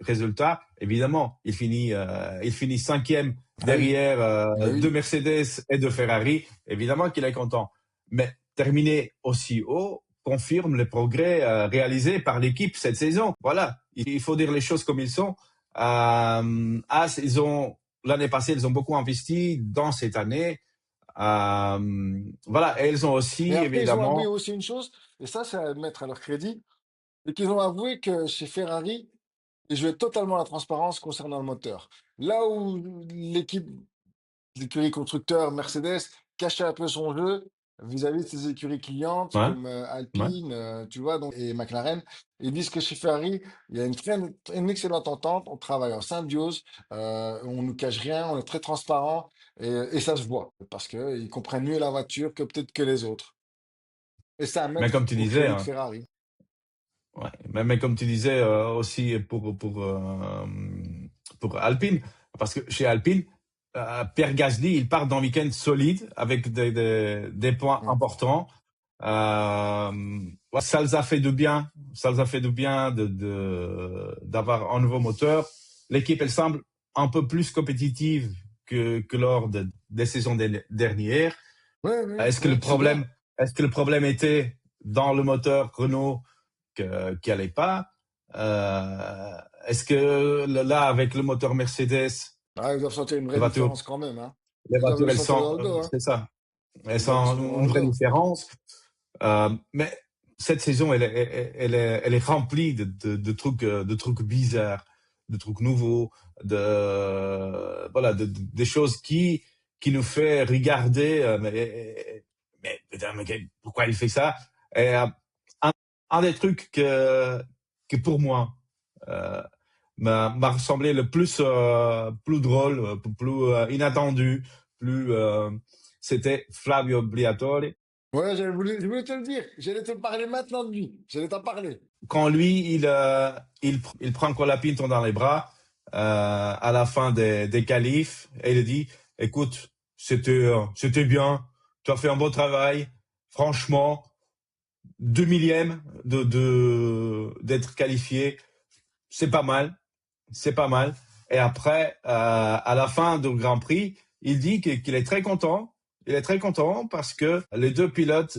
résultat. Évidemment, il finit cinquième Ah oui, derrière mais de oui. Mercedes et de Ferrari. Évidemment qu'il est content. Mais terminer aussi haut confirme les progrès réalisés par l'équipe cette saison. Voilà, il faut dire les choses comme ils sont. As, l'année passée, ils ont beaucoup investi dans cette année. Voilà, et ils ont Et aussi, après, ils ont avoué évidemment, aussi une chose, et ça, c'est à mettre à leur crédit, c'est qu'ils ont avoué que chez Ferrari, ils jouaient totalement la transparence concernant le moteur. Là où l'écurie constructeur Mercedes cachait un peu son jeu vis-à-vis de ses écuries clientes ouais, comme ouais. Alpine, tu vois, donc, et McLaren. Ils disent que chez Ferrari, il y a une excellente entente, on travaille en symbiose, on ne nous cache rien, on est très transparent et ça se voit parce qu'ils comprennent mieux la voiture que peut-être que les autres. Et c'est à Mais mettre comme tu au disais, crédit de hein, Ferrari. ouais, mais comme tu disais aussi pour Alpine, parce que chez Alpine, Pierre Gasly, il part d'un week-end solide avec des points Ouais. importants. Ouais, ça les a fait du bien, ça les a fait du bien d'avoir un nouveau moteur. L'équipe, elle semble un peu plus compétitive que lors des saisons dernières. Ouais, ouais, Est-ce que ouais, c'est bien. est-ce que le problème était dans le moteur Renault qui allait pas? Est-ce que là, avec le moteur Mercedes, Ah, ils doivent sentir une les vraie voitures, différence quand même, hein. les Ils doivent voitures, le sentir dans le dos, hein. c'est ça, elles Ils doivent le sont sentir dans une le vraie dos. différence. Mais cette saison, elle est remplie de de trucs bizarres, de trucs nouveaux, voilà, des choses qui nous fait regarder, mais putain, mais pourquoi il fait ça? Et, un, un des trucs que pour moi, euh, m'a ressemblé le plus, plus drôle, plus inattendu, plus, c'était Flavio Briatore Ouais, je voulais te le dire. J'allais te parler maintenant de lui. J'allais t'en parler. quand lui, il prend Colapinto dans les bras à la fin des qualifs et il dit, écoute, c'était bien, tu as fait un beau travail, franchement, 2 millièmes d'être qualifié, c'est pas mal, c'est pas mal. Et après, à la fin du Grand Prix, il dit qu'il est très content Il est très content parce que les deux pilotes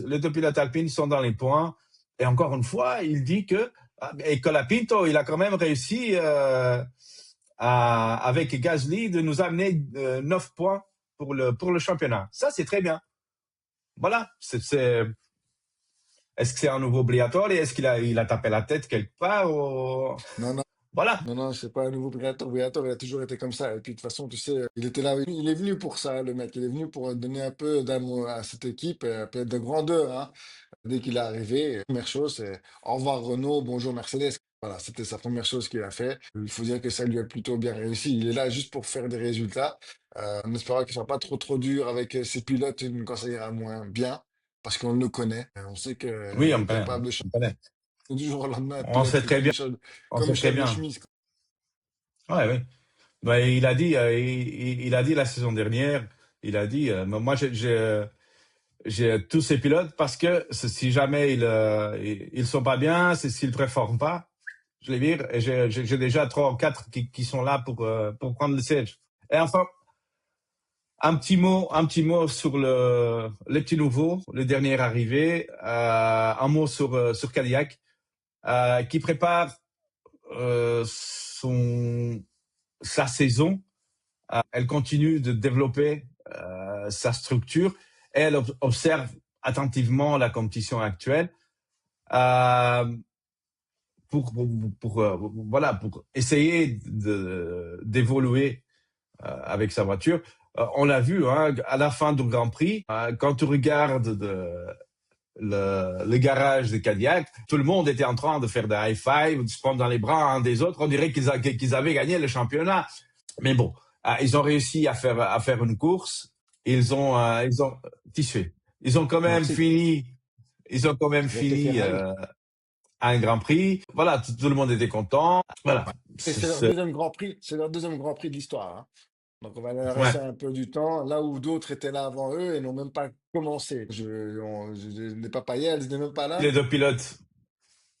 alpines sont dans les points. Et encore une fois, il dit que et Colapinto, il a quand même réussi avec Gasly de nous amener 9 points pour le championnat. Ça, c'est très bien. Voilà. Est-ce que c'est un nouveau Briatore? Est-ce qu'il a tapé la tête quelque part Non, non. Voilà. Non, non, c'est pas un nouveau Briatore. Briatore, il a toujours été comme ça. Et puis, de toute façon, tu sais, il était là, il est venu pour ça, le mec. Il est venu pour donner un peu d'amour à cette équipe, un peu de grandeur, hein. Dès qu'il est arrivé, première chose, c'est au revoir Renault, bonjour Mercedes. Voilà, c'était sa première chose qu'il a fait. Il faut dire que ça lui a plutôt bien réussi. Il est là juste pour faire des résultats, en espérant qu'il ne soit pas trop dur avec ses pilotes quand ça ira moins bien, parce qu'on le connaît. On sait qu'il Oui, est capable de changer on connaît. du jour au lendemain, un On pilote sait très bien. On comme sait très chef de bien. chemise. Ouais, oui. Ben, il a dit la saison dernière, il a dit, moi j'ai tous ces pilotes parce que si jamais ils sont pas bien, s'ils performent pas, je les vire et j'ai déjà 3 ou 4 qui sont là pour prendre le siège. Et enfin, un petit mot sur les petits nouveaux, les derniers arrivés, un mot sur Cadillac, qui prépare sa saison. Elle continue de développer sa structure et elle observe attentivement la compétition actuelle euh, voilà, pour essayer d'évoluer avec sa voiture. On l'a vu hein, à la fin du Grand Prix, quand tu regardes le garage de Cadillac, tout le monde était en train de faire des high five, de se prendre dans les bras un des autres. On dirait qu'ils avaient gagné le championnat. Mais bon, ils ont réussi à faire une course. Ils ont tissu. Ils ont quand même Merci. fini. Ils ont quand même C'était fini Ferrari. un Grand Prix. Voilà, tout le monde était content. Voilà. Et c'est leur deuxième Grand Prix, c'est leur deuxième Grand Prix de l'histoire, hein. Donc on va leur Ouais. laisser un peu du temps, là où d'autres étaient là avant eux et n'ont même pas commencé. Les Papayels n'étaient même pas Les là. deux pilotes,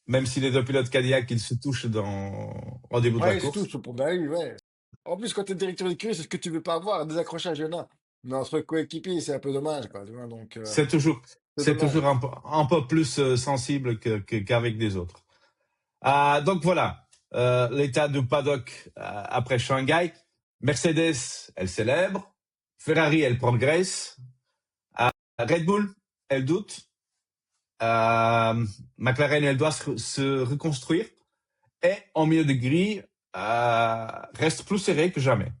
même si les deux pilotes Cadillac, ils se touchent au début de la Ouais, c'est tout, course. pour bah oui, ouais. En plus, quand tu es directeur d'écurie, c'est ce que tu veux pas avoir, des accrochages, il y en a. Mais entre coéquipiers, c'est un peu dommage, quoi, tu vois, donc C'est toujours, c'est c'est toujours dommage. un peu plus sensible qu'avec des autres. Donc voilà, l'état du paddock après Shanghai. Mercedes, elle célèbre. Ferrari, elle progresse. Red Bull, elle doute. McLaren, elle doit se reconstruire. Et en milieu de grille, reste plus serré que jamais.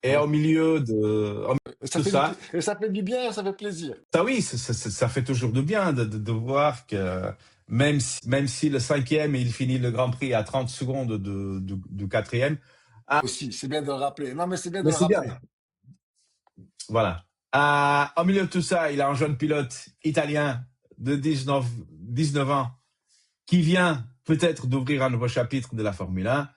Et Ouais. au milieu de Ça tout fait ça, et ça fait du bien, ça fait plaisir. ça oui, ça fait toujours du bien de voir que même si le cinquième, il finit le Grand Prix à 30 secondes du quatrième, Aussi, c'est bien de le rappeler. Non, mais c'est bien de mais le c'est bien. rappeler. Voilà. Au milieu de tout ça, il a un jeune pilote italien de 19 ans qui vient peut-être d'ouvrir un nouveau chapitre de la Formule 1.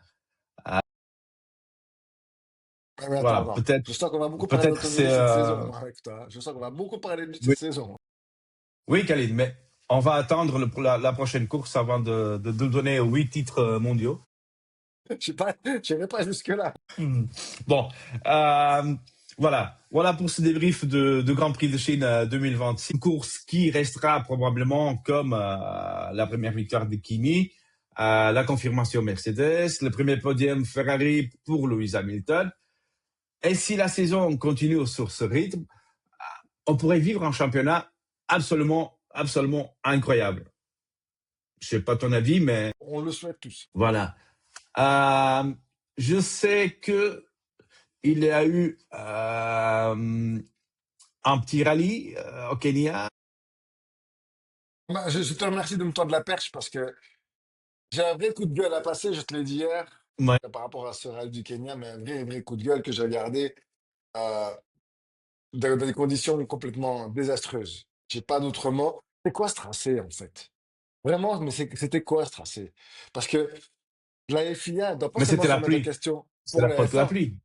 Ouais, mais attends, Voilà, attends. Je sens qu'on va beaucoup parler peut-être c'est d'automobile cette saison, moi, avec toi. Je sens qu'on va beaucoup parler de lui oui, cette saison. oui, Khalid, mais on va attendre la prochaine course avant de donner 8 titres mondiaux. Je sais pas, je n'irai pas jusque-là. Bon, euh, voilà pour ce débrief de Grand Prix de Chine 2026. Une course qui restera probablement comme la première victoire de Kimi, la confirmation Mercedes, le premier podium Ferrari pour Lewis Hamilton. Et si la saison continue sur ce rythme, on pourrait vivre un championnat absolument incroyable. Je sais pas ton avis, mais On le souhaite tous. voilà. Je sais que il y a eu un petit rallye au Kenya. Bah, je te remercie de me tendre la perche parce que j'ai un vrai coup de gueule à passer, je te l'ai dit hier, Ouais. par rapport à ce rallye du Kenya, mais un vrai coup de gueule que j'ai regardé euh, dans des conditions complètement désastreuses. J'ai pas d'autre mot. C'est quoi ce tracé, en fait? Vraiment, mais c'était quoi ce tracé? Parce que la FIA doit pas Mais seulement c'était se la remettre en pluie. question C'est pour la la faute de la F1. pluie.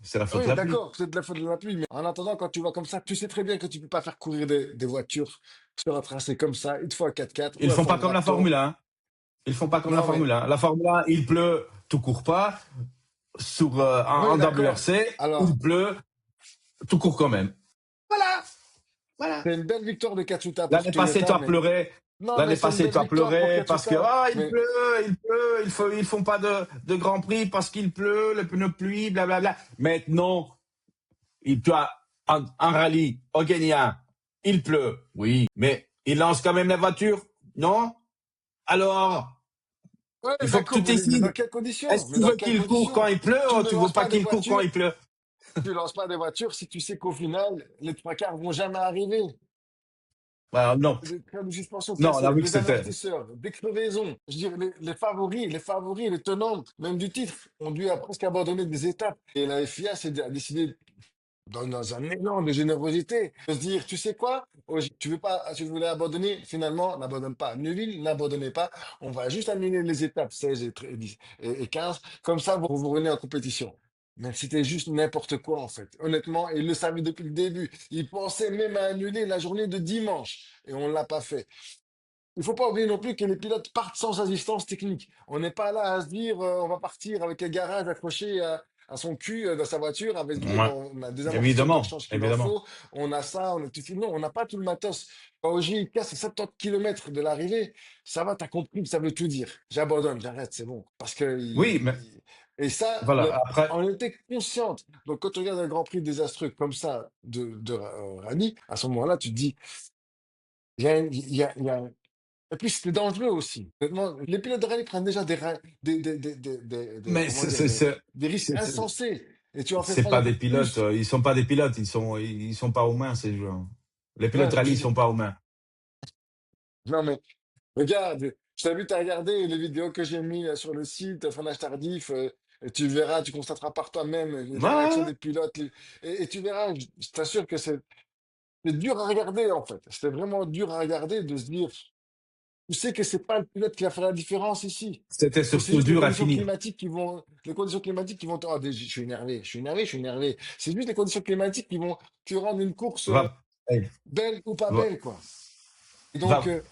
C'est la faute de Oui, la pluie. d'accord, c'est de la faute de la pluie, mais en attendant, quand tu vois comme ça, tu sais très bien que tu peux pas faire courir des voitures sur un tracé comme ça, une fois 4x4 Ils ou un font pas comme la Formulator. Formule 1. Ils font pas comme la Non, mais Formule 1. La Formule 1, il pleut, tu cours pas. Sur oui, en d'accord. WRC, il Alors, pleut, tu cours quand même. Voilà, voilà. C'est une belle victoire de Katsuta pour L'année passée, Toyota, toi mais pleurais. non, mais L'année c'est une passée, belle toi victoire pour pleurais parce que Katsuta. il Mais pleut, ils font pas de Grand Prix parce qu'il pleut, le pneu pluie, blablabla. Maintenant, tu as un rallye au Kenya, il pleut, oui, mais il lance quand même la voiture, non? Alors, ouais, il faut que tu d'accord, mais dans décides. quelles conditions? Est-ce que Mais tu dans veux quelles qu'il court quand conditions? il pleut Tu ou ne tu veux lances pas pas des qu'il court quand voitures, il pleut? tu lances pas des voitures si tu sais qu'au final, les trois quarts vont jamais arriver. Non, Des trains de suspension non, on a cassés, vu que les c'était. amortisseurs, des crevaisons. Je veux dire, les favoris, les tenants, même du titre, ont dû presque abandonner des étapes. Et la FIA a décidé, dans un élan de générosité, de se dire, tu sais quoi, tu voulais abandonner, finalement, n'abandonne pas. Neuville, n'abandonnez pas. On va juste annuler les étapes 16 et 15. Comme ça, vous revenez en compétition. Mais c'était juste n'importe quoi, en fait. Honnêtement, ils le savaient depuis le début. Ils pensaient même à annuler la journée de dimanche. Et on ne l'a pas fait. Il faut pas oublier non plus que les pilotes partent sans assistance technique. On n'est pas là à se dire on va partir avec le garage accroché à son cul dans sa voiture, avec se dire Ouais, bon, on a des amortisseurs de évidemment, rechange qu'il en évidemment. faut, on a ça, on a tout. Non, on n'a pas tout le matos. Quand OGK, c'est 70 km de l'arrivée, ça va, t'as compris, ça veut tout dire. J'abandonne, j'arrête, c'est bon. Parce que Oui, mais et ça, voilà, après, on était consciente. Donc quand tu regardes un Grand Prix désastreux comme ça de rallye, à ce moment-là, tu te dis, il y a et puis c'était dangereux aussi. Honnêtement, les pilotes de rallye prennent déjà mais comment dire, des risques c'est- c'est- insensés. Et tu en fais c'est prendre pas des encore pilotes, plus. ils sont pas des pilotes, ils sont pas humains, ces joueurs. Les Non, pilotes rallye, ils sont pas humains. non, mais regarde, je t'invite à regarder les vidéos que j'ai mis sur le site Freinage Tardif. Et tu verras, tu constateras par toi-même les réactions Ouais, des pilotes. Et tu verras, je t'assure que c'est dur à regarder en fait. C'était vraiment dur à regarder de se dire. Tu sais que c'est pas le pilote qui va faire la différence ici. c'était Que c'est surtout juste les dur à conditions finir. climatiques je suis énervé, je suis énervé, je suis énervé. C'est juste les conditions climatiques qui rendent une course Va, hey, belle ou pas va, belle, quoi. Et donc, va, va donc,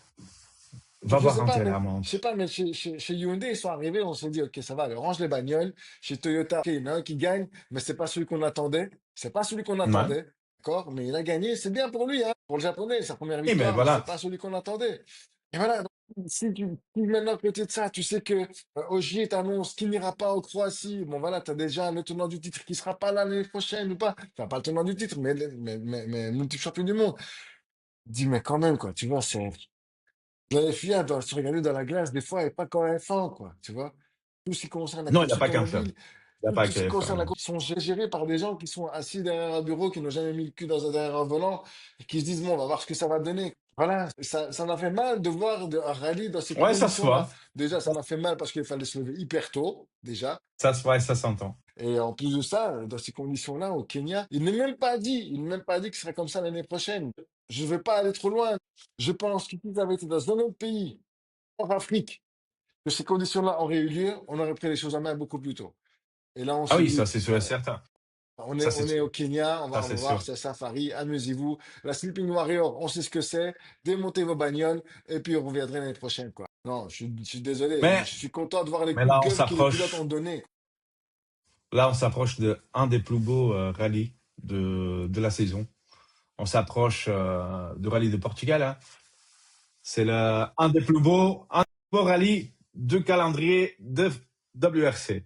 je voir sais un pas, mais Telemann. je sais pas, mais chez Hyundai, ils sont arrivés, on s'est dit, ok, ça va, alors range les bagnoles. Chez Toyota, ok, il y en a un qui gagne, mais c'est pas celui qu'on attendait. C'est pas celui qu'on Ouais. attendait. D'accord? Mais il a gagné, c'est bien pour lui, hein. Pour le japonais, sa première Oui, mais victoire, mais c'est voilà, pas celui qu'on attendait. Et voilà. Donc, si maintenant, à côté de ça, tu sais que Ogier t'annonce qu'il n'ira pas au Croatie. Bon, voilà, tu as déjà le tenant du titre qui sera pas là l'année prochaine ou pas. Enfin, pas le tenant du titre, mais multiple champion du monde. Dis, mais quand même, quoi, tu vois, la FIA doit se regarder dans la glace, des fois, et pas quand elle fend, quoi, tu vois. Tout ce qui concerne la non, il n'y a course pas qu'un seul. automobile, Il n'y a pas tout ce qui que faire, concerne la non. course, sont gérés par des gens qui sont assis derrière un bureau, qui n'ont jamais mis le cul derrière un volant, et qui se disent, bon, on va voir ce que ça va donner. Voilà, ça m'a fait mal de voir un rallye dans ces Ouais, ça se voit. conditions-là. Déjà, ça m'a fait mal parce qu'il fallait se lever hyper tôt, déjà. Ça se voit et ça s'entend. Et en plus de ça, dans ces conditions-là, au Kenya, il n'est même pas dit que ce serait comme ça l'année prochaine. Je ne vais pas aller trop loin. Je pense que si ça avait été dans un autre pays, en Afrique, que ces conditions-là auraient eu lieu, on aurait pris les choses en main beaucoup plus tôt. Et là, on Ah se oui, ça dit, c'est sûr et bon, certain. on est, Ça c'est on est sûr. au Kenya, on Ça va, on c'est va voir, sûr. c'est safari, amusez-vous. La Sleeping Warrior, on sait ce que c'est. Démontez vos bagnoles et puis on reviendra l'année prochaine, quoi. Non, je suis désolé, mais Mais, je suis content de voir les mais coups de là on gueule que les pilotes ont s'approche. donnés. Là on s'approche de un des plus beaux rallyes de la saison. On s'approche du rallye de Portugal, hein. C'est un des plus beaux rallyes de calendrier de WRC.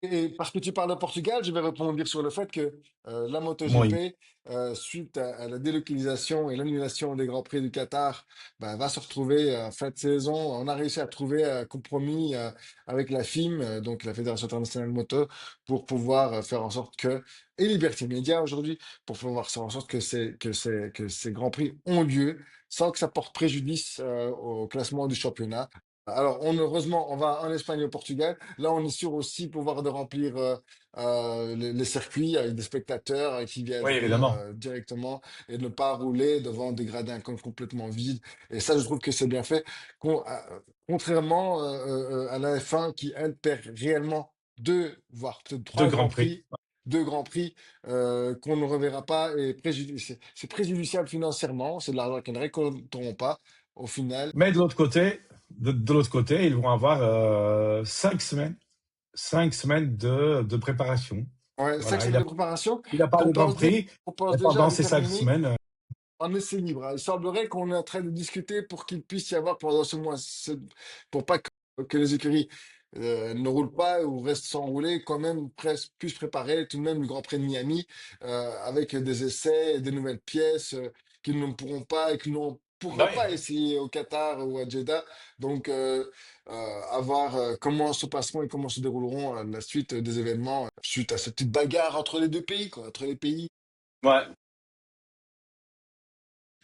Et parce que tu parles de Portugal, je vais rebondir sur le fait que la Oui. MotoGP, suite à la délocalisation et l'annulation des Grands Prix du Qatar, ben, va se retrouver fin de saison. On a réussi à trouver un compromis avec la FIM, donc la Fédération internationale de moto, pour pouvoir faire en sorte que, et Liberty Media aujourd'hui, pour pouvoir faire en sorte que ces Grands Prix ont lieu sans que ça porte préjudice au classement du championnat. Alors, heureusement, on va en Espagne et au Portugal. Là, on est sûr aussi pouvoir de remplir les circuits avec des spectateurs qui Oui, viendraient évidemment. directement et ne pas rouler devant des gradins complètement vides. Et ça, je trouve que c'est bien fait. Contrairement à la F1 qui, elle, perd réellement deux, voire peut-être Deux trois grands grands prix. prix. Deux grands prix qu'on ne reverra pas et c'est préjudiciable financièrement. C'est de l'argent qu'ils ne récolteront pas au final. Mais de l'autre côté, ils vont avoir 5 semaines de préparation. Ouais, Voilà, 5 semaines de préparation il n'a pas le Grand Prix. qu'on Et pense déjà à pendant le ces 5 terminer semaines, en essai libre. Il semblerait qu'on est en train de discuter pour qu'il puisse y avoir pendant ce mois, pour pas que les écuries ne roulent pas ou restent sans rouler, quand même presque puissent préparer tout de même le Grand Prix de Miami avec des essais, et des nouvelles pièces qu'ils ne pourront pas et qu'ils ne bah pourraient oui. pas essayer au Qatar ou à Jeddah. Donc, à voir comment se passeront et comment se dérouleront la suite des événements suite à cette petite bagarre entre les deux pays, quoi, entre les pays. Ouais.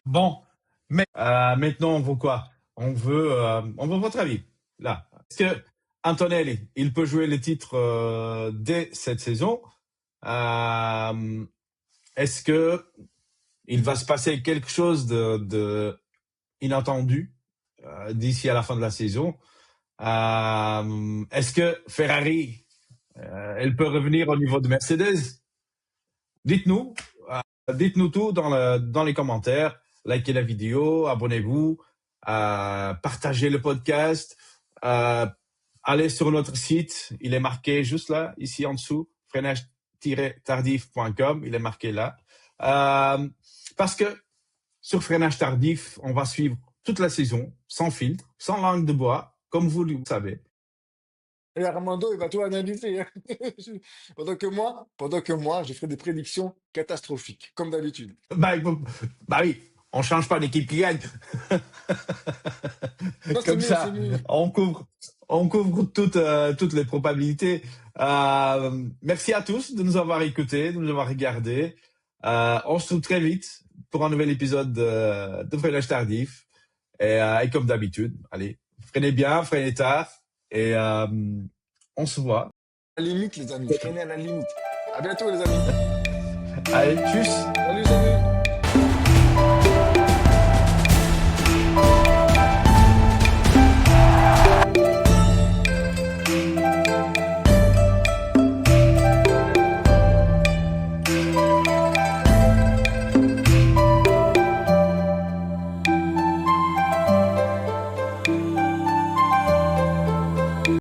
Bon, mais maintenant, on veut quoi? On veut votre avis. Là, est-ce que Antonelli, il peut jouer les titres dès cette saison? Euh, Est-ce que il va se passer quelque chose de inattendu d'ici à la fin de la saison? Est-ce que Ferrari, elle peut revenir au niveau de Mercedes? Dites-nous, dites-nous tout dans les commentaires. Likez la vidéo, abonnez-vous, partagez le podcast, euh, allez sur notre site. Il est marqué juste là, ici en dessous, freinage-tardif.com. Il est marqué là. Parce que sur Freinage Tardif, on va suivre toute la saison, sans filtre, sans langue de bois, comme vous le savez. Et Armando, il va tout analyser, hein. Pendant que moi, je ferai des prédictions catastrophiques, comme d'habitude. Bah oui, on change pas d'équipe qui gagne. Non, c'est Comme mieux, c'est ça, mieux. on couvre toutes les probabilités. Merci à tous de nous avoir écoutés, de nous avoir regardés. On se retrouve très vite pour un nouvel épisode de Freinage Tardif. Et comme d'habitude, allez, freinez bien, freinez tard. Et on se voit. À la limite, les amis, freinez à la limite. À bientôt, les amis. Allez, tchuss! Salut, salut.